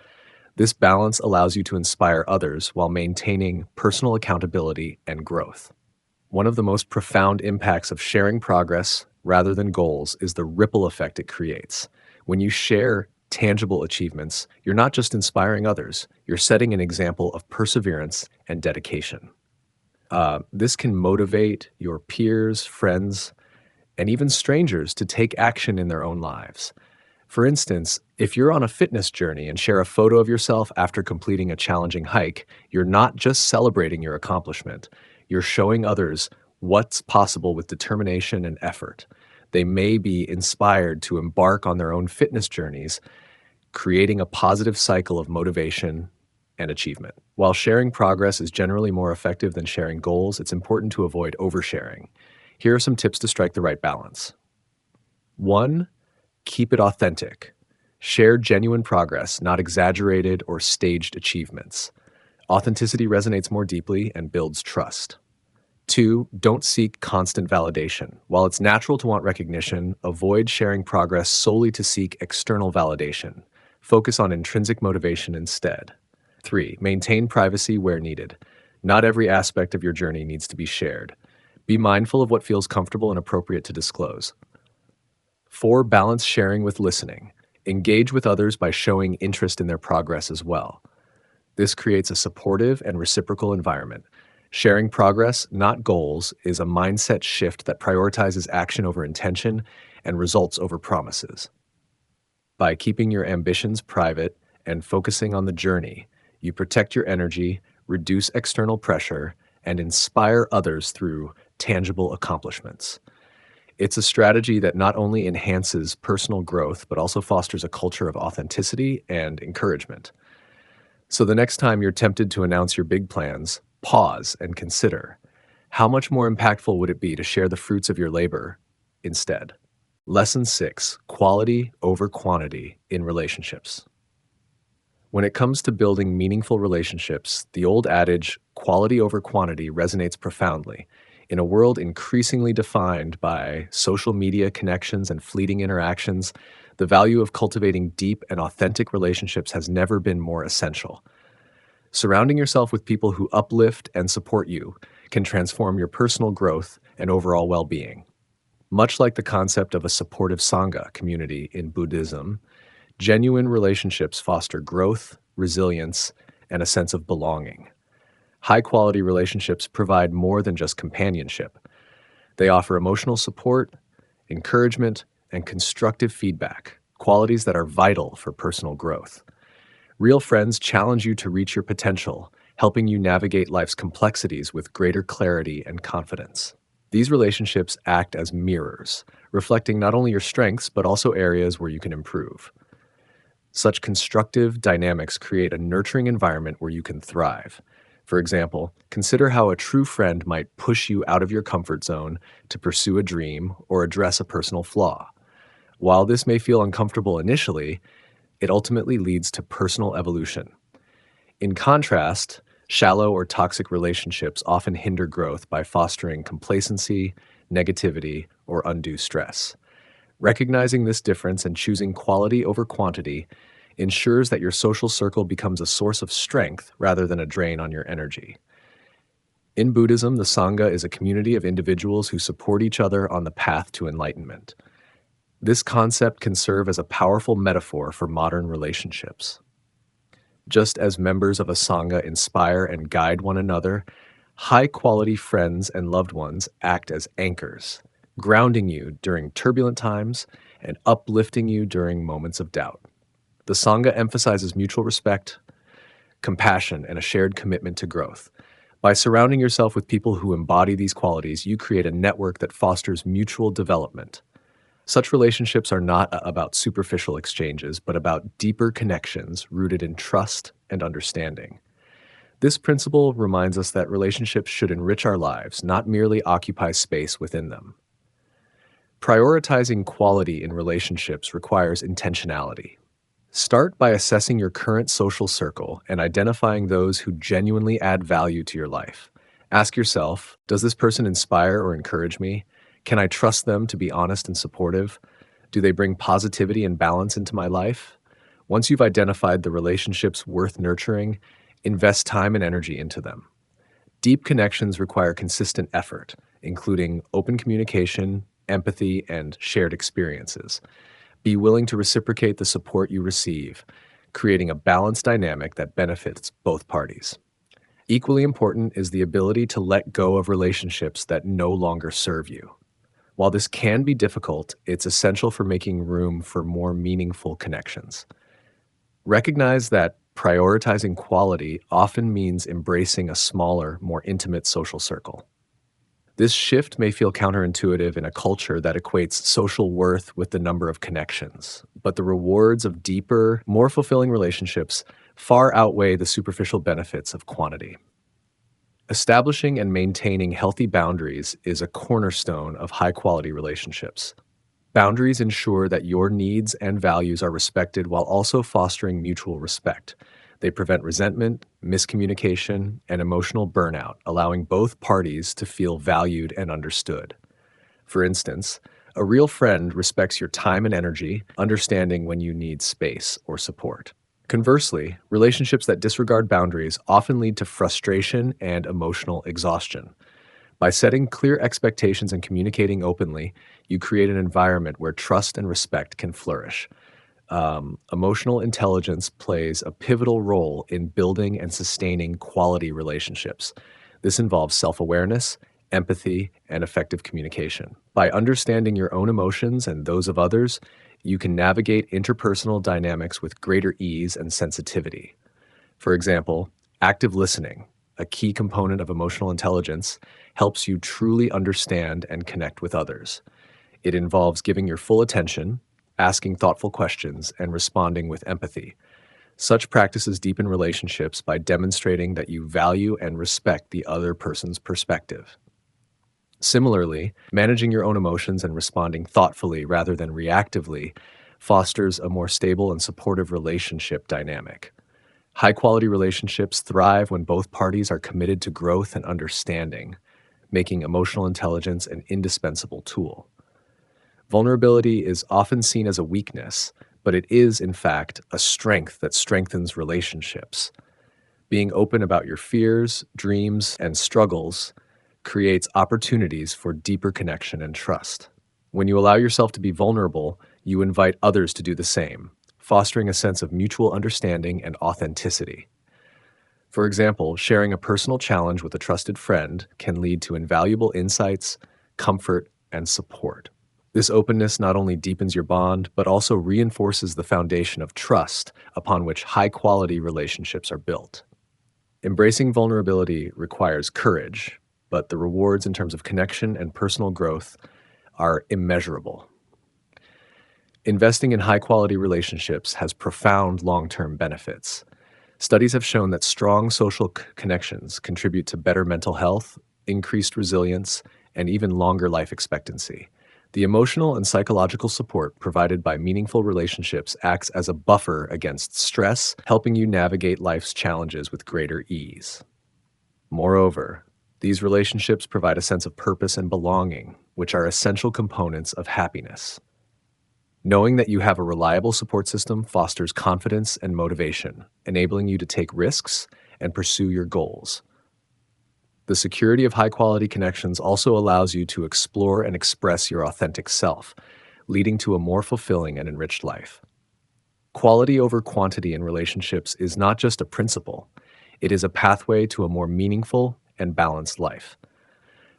This balance allows you to inspire others while maintaining personal accountability and growth. One of the most profound impacts of sharing progress rather than goals is the ripple effect it creates. When you share tangible achievements, you're not just inspiring others, you're setting an example of perseverance and dedication. This can motivate your peers, friends, and even strangers to take action in their own lives. For instance, if you're on a fitness journey and share a photo of yourself after completing a challenging hike, you're not just celebrating your accomplishment, you're showing others what's possible with determination and effort. They may be inspired to embark on their own fitness journeys, creating a positive cycle of motivation and achievement. While sharing progress is generally more effective than sharing goals, it's important to avoid oversharing. Here are some tips to strike the right balance. 1. Keep it authentic. Share genuine progress, not exaggerated or staged achievements. Authenticity resonates more deeply and builds trust. 2. Don't seek constant validation. While it's natural to want recognition, avoid sharing progress solely to seek external validation. Focus on intrinsic motivation instead. 3. Maintain privacy where needed. Not every aspect of your journey needs to be shared. Be mindful of what feels comfortable and appropriate to disclose. 4. Balance sharing with listening. Engage with others by showing interest in their progress as well. This creates a supportive and reciprocal environment. Sharing progress, not goals, is a mindset shift that prioritizes action over intention and results over promises. By keeping your ambitions private and focusing on the journey, you protect your energy, reduce external pressure, and inspire others through tangible accomplishments. It's a strategy that not only enhances personal growth, but also fosters a culture of authenticity and encouragement. So the next time you're tempted to announce your big plans, pause and consider, how much more impactful would it be to share the fruits of your labor instead? Lesson 6, quality over quantity in relationships. When it comes to building meaningful relationships, the old adage, quality over quantity, resonates profoundly. In a world increasingly defined by social media connections and fleeting interactions, the value of cultivating deep and authentic relationships has never been more essential. Surrounding yourself with people who uplift and support you can transform your personal growth and overall well-being. Much like the concept of a supportive Sangha community in Buddhism, genuine relationships foster growth, resilience, and a sense of belonging. High-quality relationships provide more than just companionship. They offer emotional support, encouragement, and constructive feedback, qualities that are vital for personal growth. Real friends challenge you to reach your potential, helping you navigate life's complexities with greater clarity and confidence. These relationships act as mirrors, reflecting not only your strengths but also areas where you can improve. Such constructive dynamics create a nurturing environment where you can thrive. For example, consider how a true friend might push you out of your comfort zone to pursue a dream or address a personal flaw. While this may feel uncomfortable initially, it ultimately leads to personal evolution. In contrast, shallow or toxic relationships often hinder growth by fostering complacency, negativity, or undue stress. Recognizing this difference and choosing quality over quantity ensures that your social circle becomes a source of strength rather than a drain on your energy. In Buddhism, the Sangha is a community of individuals who support each other on the path to enlightenment. This concept can serve as a powerful metaphor for modern relationships. Just as members of a Sangha inspire and guide one another, high-quality friends and loved ones act as anchors, grounding you during turbulent times and uplifting you during moments of doubt. The Sangha emphasizes mutual respect, compassion, and a shared commitment to growth. By surrounding yourself with people who embody these qualities, you create a network that fosters mutual development. Such relationships are not about superficial exchanges, but about deeper connections rooted in trust and understanding. This principle reminds us that relationships should enrich our lives, not merely occupy space within them. Prioritizing quality in relationships requires intentionality. Start by assessing your current social circle and identifying those who genuinely add value to your life. Ask yourself, does this person inspire or encourage me? Can I trust them to be honest and supportive? Do they bring positivity and balance into my life? Once you've identified the relationships worth nurturing, invest time and energy into them. Deep connections require consistent effort, including open communication, empathy, and shared experiences. Be willing to reciprocate the support you receive, creating a balanced dynamic that benefits both parties. Equally important is the ability to let go of relationships that no longer serve you. While this can be difficult, it's essential for making room for more meaningful connections. Recognize that prioritizing quality often means embracing a smaller, more intimate social circle. This shift may feel counterintuitive in a culture that equates social worth with the number of connections, but the rewards of deeper, more fulfilling relationships far outweigh the superficial benefits of quantity. Establishing and maintaining healthy boundaries is a cornerstone of high-quality relationships. Boundaries ensure that your needs and values are respected while also fostering mutual respect. They prevent resentment, miscommunication, and emotional burnout, allowing both parties to feel valued and understood. For instance, a real friend respects your time and energy, understanding when you need space or support. Conversely, relationships that disregard boundaries often lead to frustration and emotional exhaustion. By setting clear expectations and communicating openly, you create an environment where trust and respect can flourish. Emotional intelligence plays a pivotal role in building and sustaining quality relationships. This involves self-awareness, empathy, and effective communication. By understanding your own emotions and those of others, you can navigate interpersonal dynamics with greater ease and sensitivity. For example, active listening, a key component of emotional intelligence, helps you truly understand and connect with others. It involves giving your full attention, asking thoughtful questions, and responding with empathy. Such practices deepen relationships by demonstrating that you value and respect the other person's perspective. Similarly, managing your own emotions and responding thoughtfully rather than reactively fosters a more stable and supportive relationship dynamic. High-quality relationships thrive when both parties are committed to growth and understanding, making emotional intelligence an indispensable tool. Vulnerability is often seen as a weakness, but it is, in fact, a strength that strengthens relationships. Being open about your fears, dreams, and struggles creates opportunities for deeper connection and trust. When you allow yourself to be vulnerable, you invite others to do the same, fostering a sense of mutual understanding and authenticity. For example, sharing a personal challenge with a trusted friend can lead to invaluable insights, comfort, and support. This openness not only deepens your bond, but also reinforces the foundation of trust upon which high quality relationships are built. Embracing vulnerability requires courage, but the rewards in terms of connection and personal growth are immeasurable. Investing in high quality relationships has profound long term benefits. Studies have shown that strong social connections contribute to better mental health, increased resilience, and even longer life expectancy. The emotional and psychological support provided by meaningful relationships acts as a buffer against stress, helping you navigate life's challenges with greater ease. Moreover, these relationships provide a sense of purpose and belonging, which are essential components of happiness. Knowing that you have a reliable support system fosters confidence and motivation, enabling you to take risks and pursue your goals. The security of high-quality connections also allows you to explore and express your authentic self, leading to a more fulfilling and enriched life. Quality over quantity in relationships is not just a principle, it is a pathway to a more meaningful and balanced life.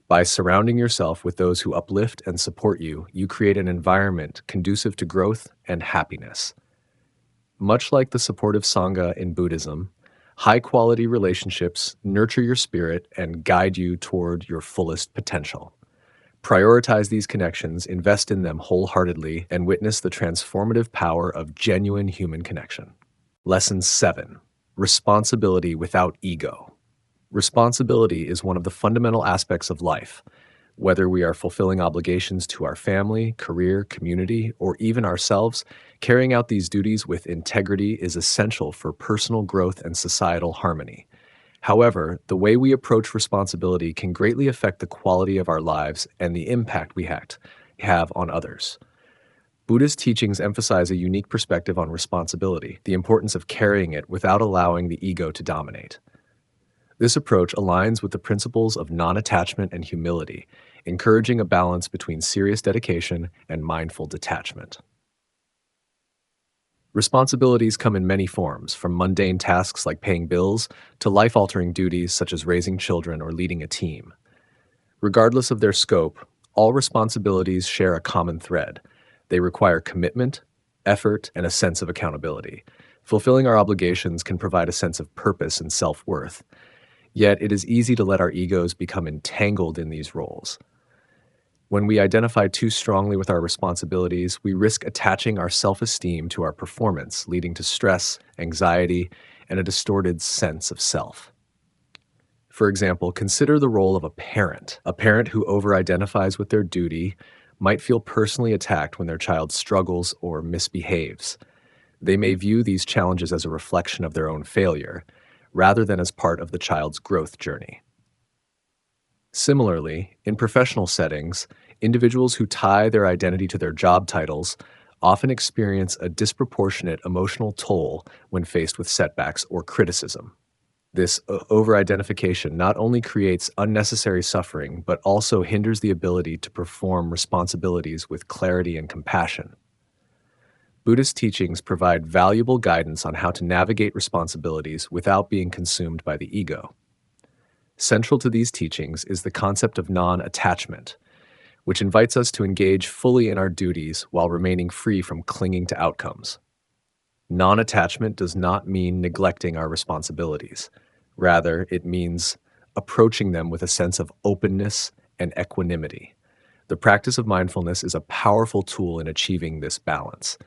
By surrounding yourself with those who uplift and support you, you create an environment conducive to growth and happiness. Much like the supportive Sangha in Buddhism, high-quality relationships nurture your spirit and guide you toward your fullest potential. Prioritize these connections, invest in them wholeheartedly, and witness the transformative power of genuine human connection. Lesson 7. Responsibility without ego. Responsibility is one of the fundamental aspects of life. Whether we are fulfilling obligations to our family, career, community, or even ourselves, carrying out these duties with integrity is essential for personal growth and societal harmony. However, the way we approach responsibility can greatly affect the quality of our lives and the impact we have on others. Buddhist teachings emphasize a unique perspective on responsibility, the importance of carrying it without allowing the ego to dominate. This approach aligns with the principles of non-attachment and humility, encouraging a balance between serious dedication and mindful detachment. Responsibilities come in many forms, from mundane tasks like paying bills to life-altering duties such as raising children or leading a team. Regardless of their scope, all responsibilities share a common thread. They require commitment, effort, and a sense of accountability. Fulfilling our obligations can provide a sense of purpose and self-worth. Yet it is easy to let our egos become entangled in these roles. When we identify too strongly with our responsibilities, we risk attaching our self-esteem to our performance, leading to stress, anxiety, and a distorted sense of self. For example, consider the role of a parent. A parent who over-identifies with their duty might feel personally attacked when their child struggles or misbehaves. They may view these challenges as a reflection of their own failure, rather than as part of the child's growth journey. Similarly, in professional settings, individuals who tie their identity to their job titles often experience a disproportionate emotional toll when faced with setbacks or criticism. This over-identification not only creates unnecessary suffering, but also hinders the ability to perform responsibilities with clarity and compassion. Buddhist teachings provide valuable guidance on how to navigate responsibilities without being consumed by the ego. Central to these teachings is the concept of non-attachment, which invites us to engage fully in our duties while remaining free from clinging to outcomes. Non-attachment does not mean neglecting our responsibilities. Rather, it means approaching them with a sense of openness and equanimity. The practice of mindfulness is a powerful tool in achieving this balance.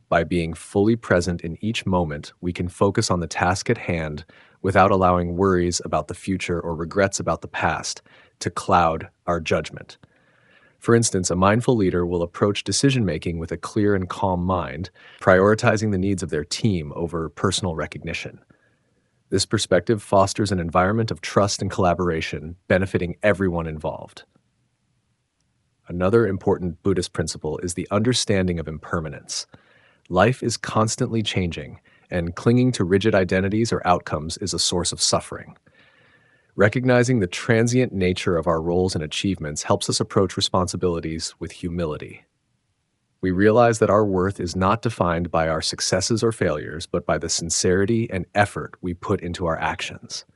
By being fully present in each moment, we can focus on the task at hand without allowing worries about the future or regrets about the past to cloud our judgment. For instance, a mindful leader will approach decision-making with a clear and calm mind, prioritizing the needs of their team over personal recognition. This perspective fosters an environment of trust and collaboration, benefiting everyone involved. Another important Buddhist principle is the understanding of impermanence. Life is constantly changing, and clinging to rigid identities or outcomes is a source of suffering. Recognizing the transient nature of our roles and achievements helps us approach responsibilities with humility. We realize that our worth is not defined by our successes or failures, but by the sincerity and effort we put into our actions.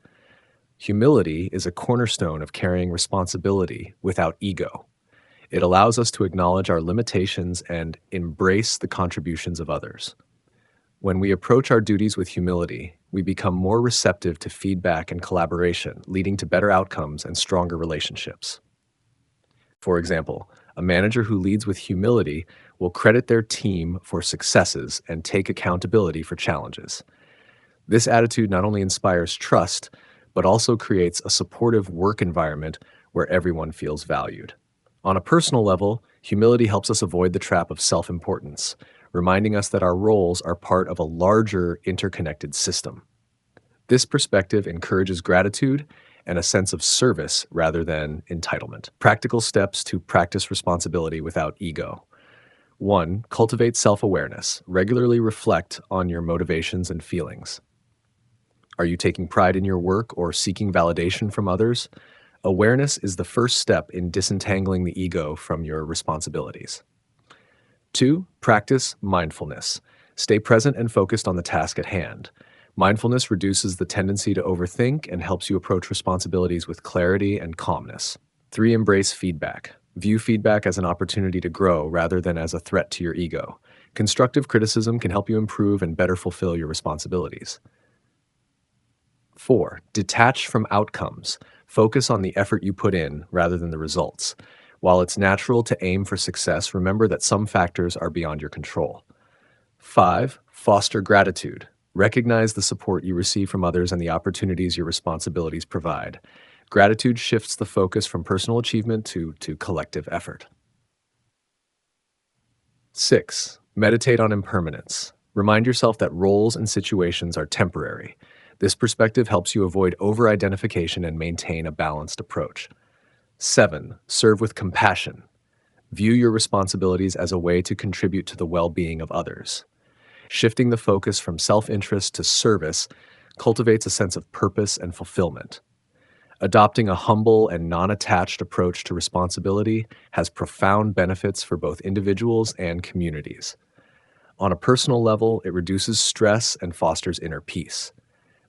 Humility is a cornerstone of carrying responsibility without ego. It allows us to acknowledge our limitations and embrace the contributions of others. When we approach our duties with humility, we become more receptive to feedback and collaboration, leading to better outcomes and stronger relationships. For example, a manager who leads with humility will credit their team for successes and take accountability for challenges. This attitude not only inspires trust, but also creates a supportive work environment where everyone feels valued. On a personal level, humility helps us avoid the trap of self importance, reminding us that our roles are part of a larger interconnected system. This perspective encourages gratitude and a sense of service rather than entitlement. Practical steps to practice responsibility without ego. 1. Cultivate self awareness. Regularly reflect on your motivations and feelings. Are you taking pride in your work or seeking validation from others? Awareness is the first step in disentangling the ego from your responsibilities. 2. Practice mindfulness. Stay present and focused on the task at hand. Mindfulness reduces the tendency to overthink and helps you approach responsibilities with clarity and calmness. 3. Embrace feedback. View feedback as an opportunity to grow rather than as a threat to your ego. Constructive criticism can help you improve and better fulfill your responsibilities. 4. Detach from outcomes. Focus on the effort you put in rather than the results. While it's natural to aim for success, remember that some factors are beyond your control. 5. Foster gratitude. Recognize the support you receive from others and the opportunities your responsibilities provide. Gratitude shifts the focus from personal achievement to collective effort. 6. Meditate on impermanence. Remind yourself that roles and situations are temporary. This perspective helps you avoid over-identification and maintain a balanced approach. 7. Serve with compassion. View your responsibilities as a way to contribute to the well-being of others. Shifting the focus from self-interest to service cultivates a sense of purpose and fulfillment. Adopting a humble and non-attached approach to responsibility has profound benefits for both individuals and communities. On a personal level, it reduces stress and fosters inner peace.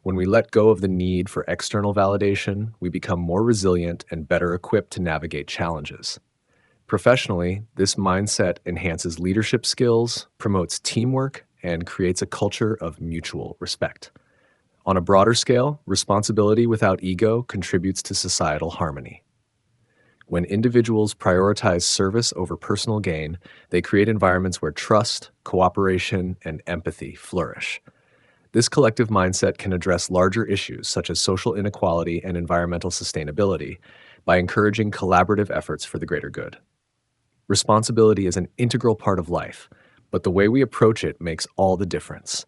When we let go of the need for external validation, we become more resilient and better equipped to navigate challenges. Professionally, this mindset enhances leadership skills, promotes teamwork, and creates a culture of mutual respect. On a broader scale, responsibility without ego contributes to societal harmony. When individuals prioritize service over personal gain, they create environments where trust, cooperation, and empathy flourish. This collective mindset can address larger issues such as social inequality and environmental sustainability by encouraging collaborative efforts for the greater good. Responsibility is an integral part of life, but the way we approach it makes all the difference.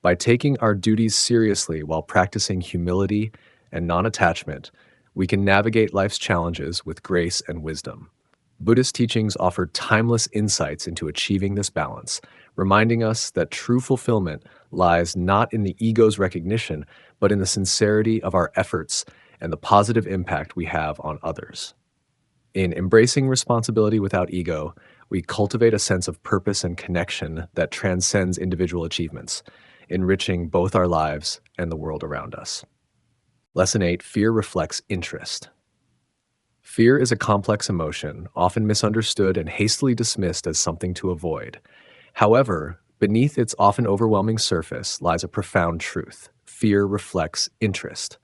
By taking our duties seriously while practicing humility and non-attachment, we can navigate life's challenges with grace and wisdom. Buddhist teachings offer timeless insights into achieving this balance, reminding us that true fulfillment lies not in the ego's recognition, but in the sincerity of our efforts and the positive impact we have on others. In embracing responsibility without ego, we cultivate a sense of purpose and connection that transcends individual achievements, enriching both our lives and the world around us. Lesson 8, fear reflects interest. Fear is a complex emotion, often misunderstood and hastily dismissed as something to avoid. However, beneath its often overwhelming surface lies a profound truth. Fear reflects interest.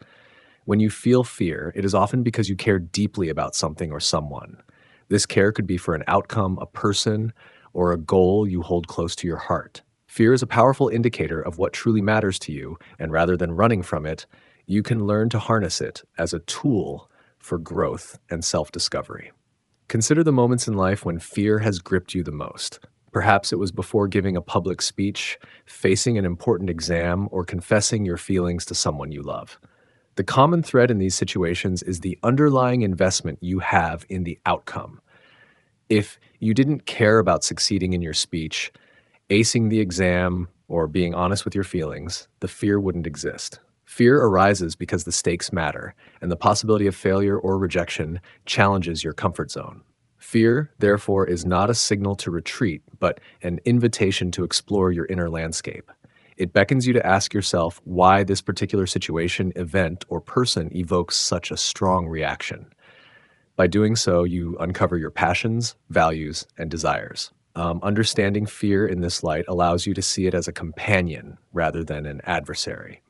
When you feel fear, it is often because you care deeply about something or someone. This care could be for an outcome, a person, or a goal you hold close to your heart. Fear is a powerful indicator of what truly matters to you, and rather than running from it, you can learn to harness it as a tool for growth and self-discovery. Consider the moments in life when fear has gripped you the most. Perhaps it was before giving a public speech, facing an important exam, or confessing your feelings to someone you love. The common thread in these situations is the underlying investment you have in the outcome. If you didn't care about succeeding in your speech, acing the exam, or being honest with your feelings, the fear wouldn't exist. Fear arises because the stakes matter, and the possibility of failure or rejection challenges your comfort zone. Fear, therefore, is not a signal to retreat, but an invitation to explore your inner landscape. It beckons you to ask yourself why this particular situation, event, or person evokes such a strong reaction. By doing so, you uncover your passions, values, and desires. Understanding fear in this light allows you to see it as a companion rather than an adversary.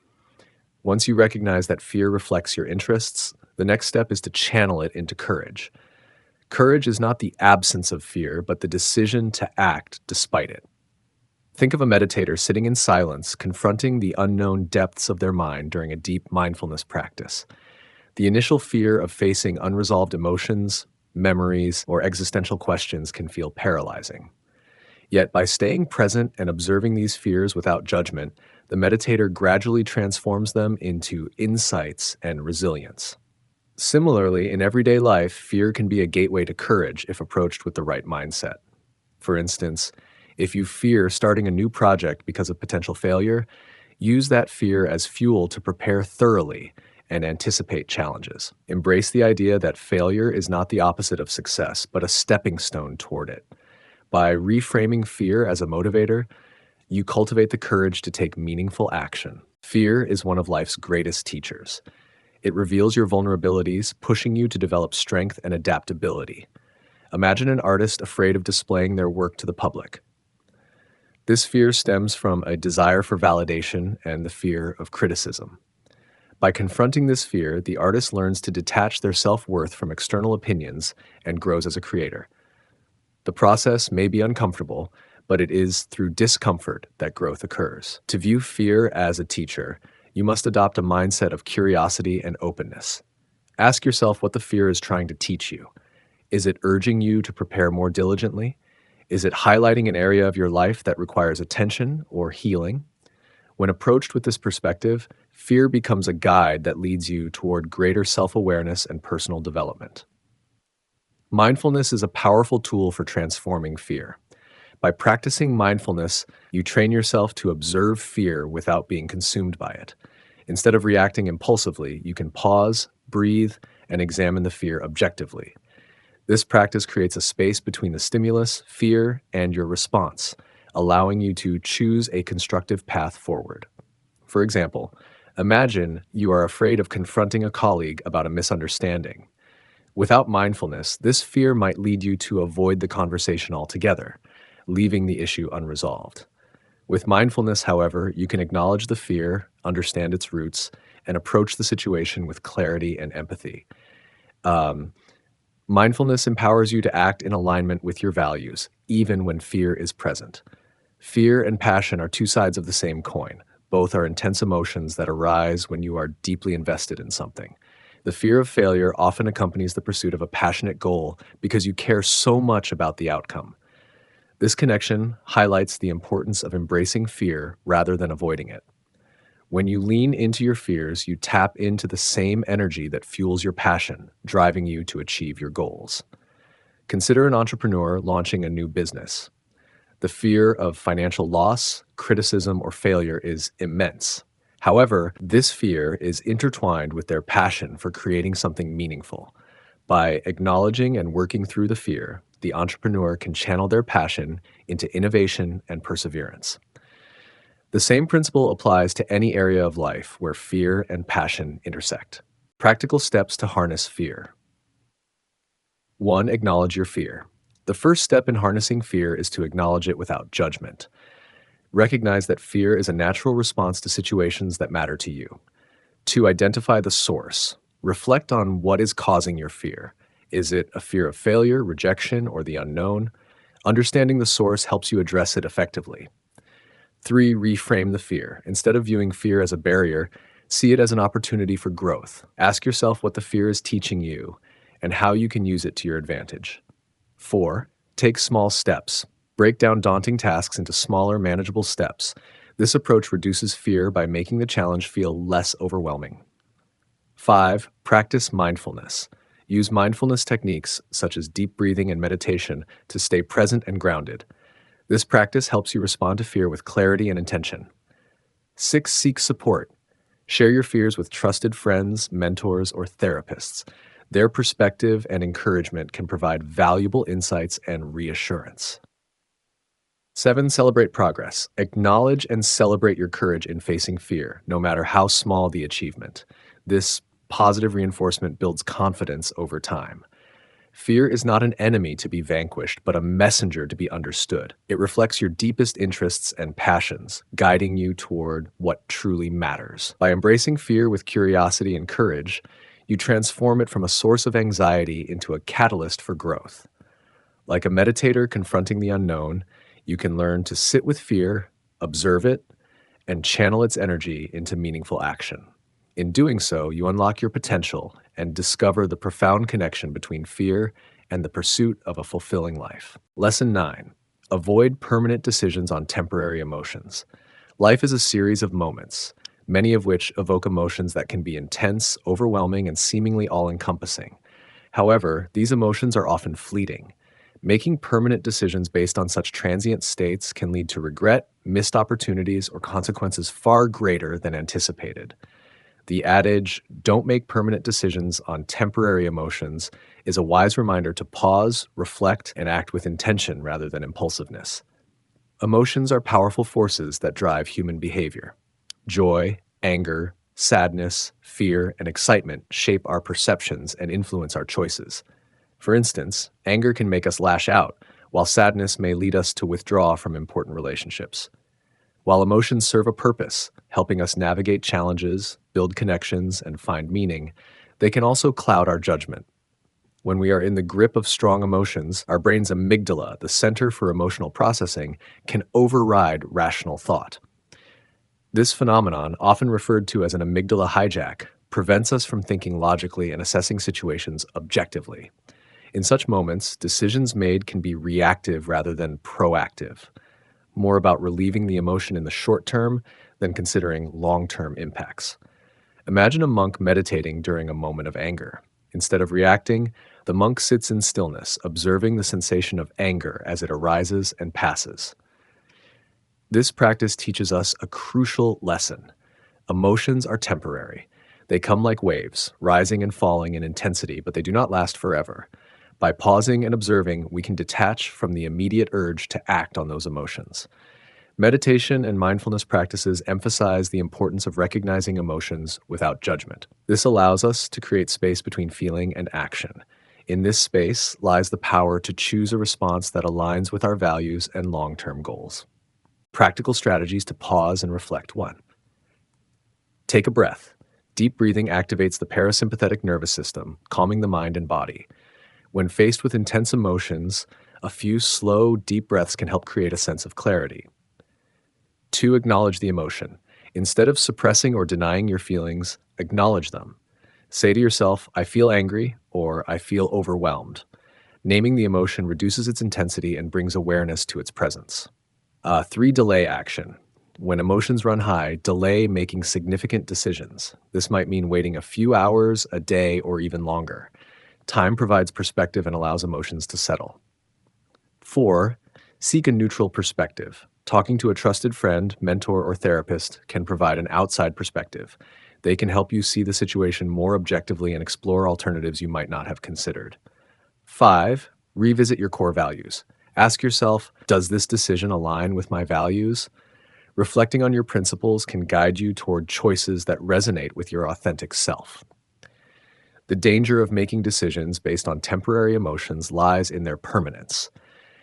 Once you recognize that fear reflects your interests, the next step is to channel it into courage. Courage is not the absence of fear, but the decision to act despite it. Think of a meditator sitting in silence, confronting the unknown depths of their mind during a deep mindfulness practice. The initial fear of facing unresolved emotions, memories, or existential questions can feel paralyzing. Yet, by staying present and observing these fears without judgment, the meditator gradually transforms them into insights and resilience. Similarly, in everyday life, fear can be a gateway to courage if approached with the right mindset. For instance, if you fear starting a new project because of potential failure, use that fear as fuel to prepare thoroughly and anticipate challenges. Embrace the idea that failure is not the opposite of success, but a stepping stone toward it. By reframing fear as a motivator, you cultivate the courage to take meaningful action. Fear is one of life's greatest teachers. It reveals your vulnerabilities, pushing you to develop strength and adaptability. Imagine an artist afraid of displaying their work to the public. This fear stems from a desire for validation and the fear of criticism. By confronting this fear, the artist learns to detach their self-worth from external opinions and grows as a creator. The process may be uncomfortable, but it is through discomfort that growth occurs. To view fear as a teacher, you must adopt a mindset of curiosity and openness. Ask yourself what the fear is trying to teach you. Is it urging you to prepare more diligently? Is it highlighting an area of your life that requires attention or healing? When approached with this perspective, fear becomes a guide that leads you toward greater self-awareness and personal development. Mindfulness is a powerful tool for transforming fear. By practicing mindfulness, you train yourself to observe fear without being consumed by it. Instead of reacting impulsively, you can pause, breathe, and examine the fear objectively. This practice creates a space between the stimulus, fear, and your response, allowing you to choose a constructive path forward. For example, imagine you are afraid of confronting a colleague about a misunderstanding. Without mindfulness, this fear might lead you to avoid the conversation altogether, leaving the issue unresolved. With mindfulness, however, you can acknowledge the fear, understand its roots, and approach the situation with clarity and empathy. Mindfulness empowers you to act in alignment with your values, even when fear is present. Fear and passion are two sides of the same coin. Both are intense emotions that arise when you are deeply invested in something. The fear of failure often accompanies the pursuit of a passionate goal because you care so much about the outcome. This connection highlights the importance of embracing fear rather than avoiding it. When you lean into your fears, you tap into the same energy that fuels your passion, driving you to achieve your goals. Consider an entrepreneur launching a new business. The fear of financial loss, criticism, or failure is immense. However, this fear is intertwined with their passion for creating something meaningful. By acknowledging and working through the fear, the entrepreneur can channel their passion into innovation and perseverance. The same principle applies to any area of life where fear and passion intersect. Practical steps to harness fear. 1. Acknowledge your fear. The first step in harnessing fear is to acknowledge it without judgment. Recognize that fear is a natural response to situations that matter to you. 2. Identify the source. Reflect on what is causing your fear. Is it a fear of failure, rejection, or the unknown? Understanding the source helps you address it effectively. 3. Reframe the fear. Instead of viewing fear as a barrier, see it as an opportunity for growth. Ask yourself what the fear is teaching you and how you can use it to your advantage. 4. Take small steps. Break down daunting tasks into smaller, manageable steps. This approach reduces fear by making the challenge feel less overwhelming. 5. Practice mindfulness. Use mindfulness techniques such as deep breathing and meditation to stay present and grounded. This practice helps you respond to fear with clarity and intention. 6. Seek support. Share your fears with trusted friends, mentors, or therapists. Their perspective and encouragement can provide valuable insights and reassurance. 7. Celebrate progress. Acknowledge and celebrate your courage in facing fear, no matter how small the achievement. This positive reinforcement builds confidence over time. Fear is not an enemy to be vanquished, but a messenger to be understood. It reflects your deepest interests and passions, guiding you toward what truly matters. By embracing fear with curiosity and courage, you transform it from a source of anxiety into a catalyst for growth. Like a meditator confronting the unknown, you can learn to sit with fear, observe it, and channel its energy into meaningful action. In doing so, you unlock your potential and discover the profound connection between fear and the pursuit of a fulfilling life. Lesson 9. Avoid permanent decisions on temporary emotions. Life is a series of moments, many of which evoke emotions that can be intense, overwhelming, and seemingly all-encompassing. However, these emotions are often fleeting. Making permanent decisions based on such transient states can lead to regret, missed opportunities, or consequences far greater than anticipated. The adage, "don't make permanent decisions on temporary emotions," is a wise reminder to pause, reflect, and act with intention rather than impulsiveness. Emotions are powerful forces that drive human behavior. Joy, anger, sadness, fear, and excitement shape our perceptions and influence our choices. For instance, anger can make us lash out, while sadness may lead us to withdraw from important relationships. While emotions serve a purpose, helping us navigate challenges, build connections, and find meaning, they can also cloud our judgment. When we are in the grip of strong emotions, our brain's amygdala, the center for emotional processing, can override rational thought. This phenomenon, often referred to as an amygdala hijack, prevents us from thinking logically and assessing situations objectively. In such moments, decisions made can be reactive rather than proactive, more about relieving the emotion in the short term than considering long-term impacts. Imagine a monk meditating during a moment of anger. Instead of reacting, the monk sits in stillness, observing the sensation of anger as it arises and passes. This practice teaches us a crucial lesson. Emotions are temporary. They come like waves, rising and falling in intensity, but they do not last forever. By pausing and observing, we can detach from the immediate urge to act on those emotions. Meditation and mindfulness practices emphasize the importance of recognizing emotions without judgment. This allows us to create space between feeling and action. In this space lies the power to choose a response that aligns with our values and long-term goals. Practical strategies to pause and reflect. 1. Take a breath. Deep breathing activates the parasympathetic nervous system, calming the mind and body. When faced with intense emotions, a few slow, deep breaths can help create a sense of clarity. 2. Acknowledge the emotion. Instead of suppressing or denying your feelings, acknowledge them. Say to yourself, "I feel angry," or "I feel overwhelmed." Naming the emotion reduces its intensity and brings awareness to its presence. 3. Delay action. When emotions run high, delay making significant decisions. This might mean waiting a few hours, a day, or even longer. Time provides perspective and allows emotions to settle. 4. Seek a neutral perspective. Talking to a trusted friend, mentor, or therapist can provide an outside perspective. They can help you see the situation more objectively and explore alternatives you might not have considered. 5. Revisit your core values. Ask yourself, does this decision align with my values? Reflecting on your principles can guide you toward choices that resonate with your authentic self. The danger of making decisions based on temporary emotions lies in their permanence.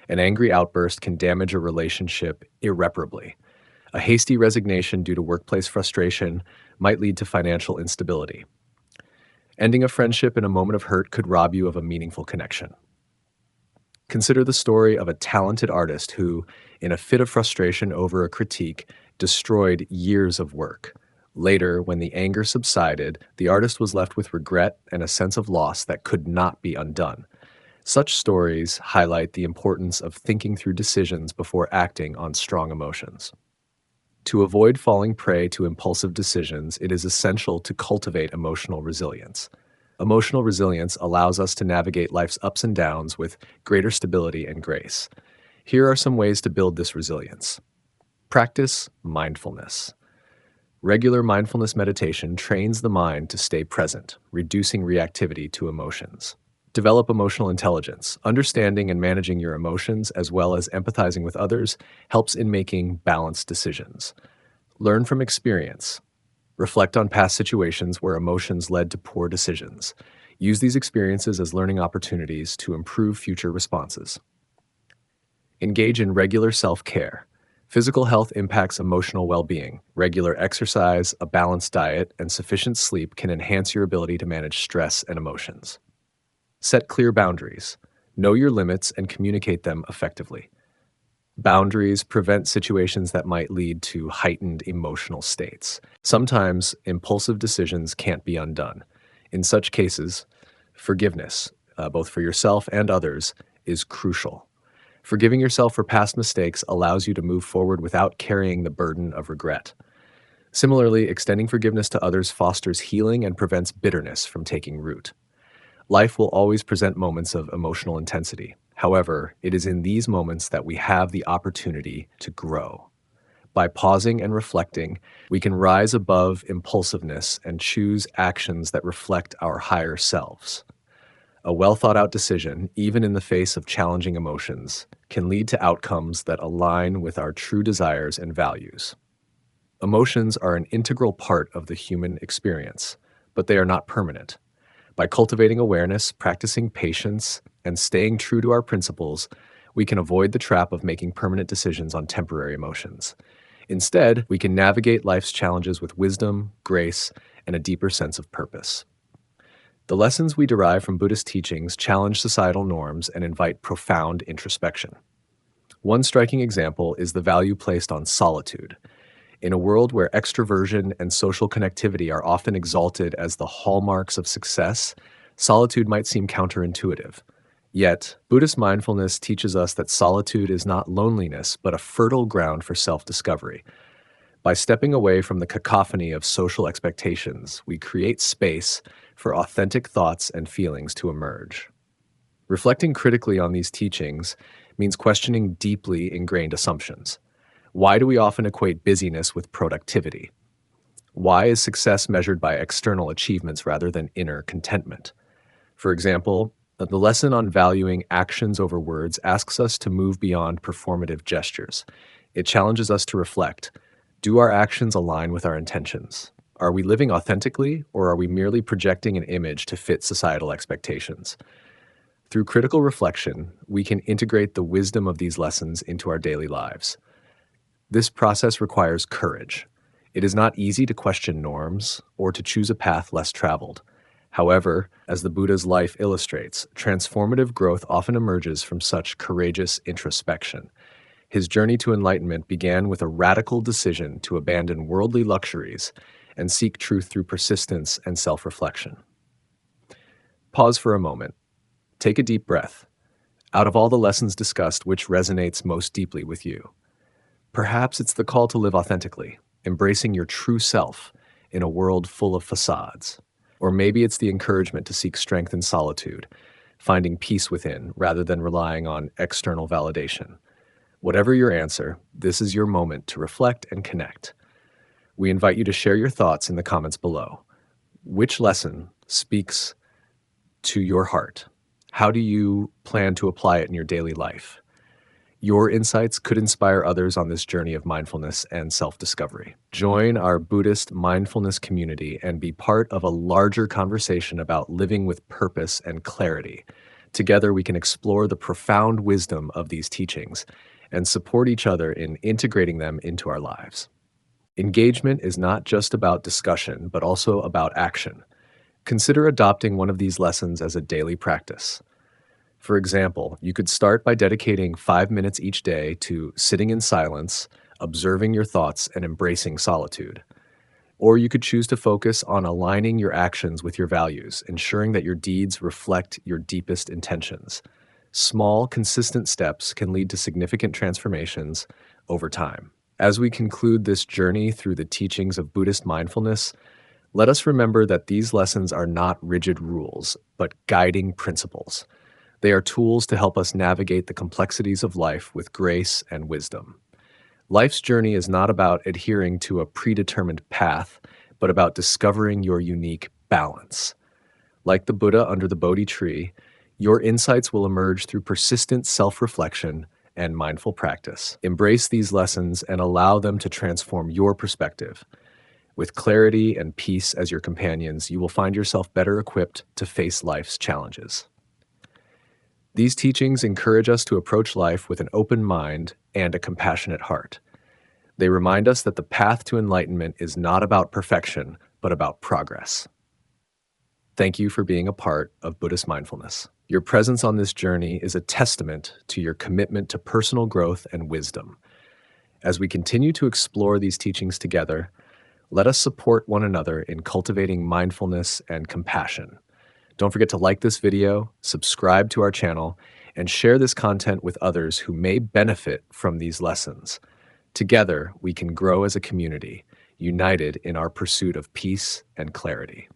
An angry outburst can damage a relationship irreparably. A hasty resignation due to workplace frustration might lead to financial instability. Ending a friendship in a moment of hurt could rob you of a meaningful connection. Consider the story of a talented artist who, in a fit of frustration over a critique, destroyed years of work. Later, when the anger subsided, the artist was left with regret and a sense of loss that could not be undone. Such stories highlight the importance of thinking through decisions before acting on strong emotions. To avoid falling prey to impulsive decisions, it is essential to cultivate emotional resilience. Emotional resilience allows us to navigate life's ups and downs with greater stability and grace. Here are some ways to build this resilience. Practice mindfulness. Regular mindfulness meditation trains the mind to stay present, reducing reactivity to emotions. Develop emotional intelligence. Understanding and managing your emotions, as well as empathizing with others, helps in making balanced decisions. Learn from experience. Reflect on past situations where emotions led to poor decisions. Use these experiences as learning opportunities to improve future responses. Engage in regular self-care. Physical health impacts emotional well-being. Regular exercise, a balanced diet, and sufficient sleep can enhance your ability to manage stress and emotions. Set clear boundaries. Know your limits and communicate them effectively. Boundaries prevent situations that might lead to heightened emotional states. Sometimes impulsive decisions can't be undone. In such cases, forgiveness, both for yourself and others, is crucial. Forgiving yourself for past mistakes allows you to move forward without carrying the burden of regret. Similarly, extending forgiveness to others fosters healing and prevents bitterness from taking root. Life will always present moments of emotional intensity. However, it is in these moments that we have the opportunity to grow. By pausing and reflecting, we can rise above impulsiveness and choose actions that reflect our higher selves. A well-thought-out decision, even in the face of challenging emotions, can lead to outcomes that align with our true desires and values. Emotions are an integral part of the human experience, but they are not permanent. By cultivating awareness, practicing patience, and staying true to our principles, we can avoid the trap of making permanent decisions on temporary emotions. Instead, we can navigate life's challenges with wisdom, grace, and a deeper sense of purpose. The lessons we derive from Buddhist teachings challenge societal norms and invite profound introspection. One striking example is the value placed on solitude. In a world where extroversion and social connectivity are often exalted as the hallmarks of success, solitude might seem counterintuitive. Yet, Buddhist mindfulness teaches us that solitude is not loneliness, but a fertile ground for self-discovery. By stepping away from the cacophony of social expectations, we create space for authentic thoughts and feelings to emerge. Reflecting critically on these teachings means questioning deeply ingrained assumptions. Why do we often equate busyness with productivity? Why is success measured by external achievements rather than inner contentment? For example, the lesson on valuing actions over words asks us to move beyond performative gestures. It challenges us to reflect. Do our actions align with our intentions? Are we living authentically, or are we merely projecting an image to fit societal expectations? Through critical reflection, we can integrate the wisdom of these lessons into our daily lives. This process requires courage. It is not easy to question norms or to choose a path less traveled. However, as the Buddha's life illustrates, transformative growth often emerges from such courageous introspection. His journey to enlightenment began with a radical decision to abandon worldly luxuries and seek truth through persistence and self-reflection. Pause for a moment. Take a deep breath. Out of all the lessons discussed, which resonates most deeply with you? Perhaps it's the call to live authentically, embracing your true self in a world full of facades. Or maybe it's the encouragement to seek strength in solitude, finding peace within rather than relying on external validation. Whatever your answer, this is your moment to reflect and connect. We invite you to share your thoughts in the comments below. Which lesson speaks to your heart? How do you plan to apply it in your daily life? Your insights could inspire others on this journey of mindfulness and self-discovery. Join our Buddhist mindfulness community and be part of a larger conversation about living with purpose and clarity. Together, we can explore the profound wisdom of these teachings and support each other in integrating them into our lives. Engagement is not just about discussion, but also about action. Consider adopting one of these lessons as a daily practice. For example, you could start by dedicating 5 minutes each day to sitting in silence, observing your thoughts, and embracing solitude. Or you could choose to focus on aligning your actions with your values, ensuring that your deeds reflect your deepest intentions. Small, consistent steps can lead to significant transformations over time. As we conclude this journey through the teachings of Buddhist mindfulness, let us remember that these lessons are not rigid rules, but guiding principles. They are tools to help us navigate the complexities of life with grace and wisdom. Life's journey is not about adhering to a predetermined path, but about discovering your unique balance. Like the Buddha under the Bodhi tree, your insights will emerge through persistent self-reflection and mindful practice. Embrace these lessons and allow them to transform your perspective. With clarity and peace as your companions, you will find yourself better equipped to face life's challenges. These teachings encourage us to approach life with an open mind and a compassionate heart. They remind us that the path to enlightenment is not about perfection, but about progress. Thank you for being a part of Buddhist Mindfulness. Your presence on this journey is a testament to your commitment to personal growth and wisdom. As we continue to explore these teachings together, let us support one another in cultivating mindfulness and compassion. Don't forget to like this video, subscribe to our channel, and share this content with others who may benefit from these lessons. Together, we can grow as a community, united in our pursuit of peace and clarity.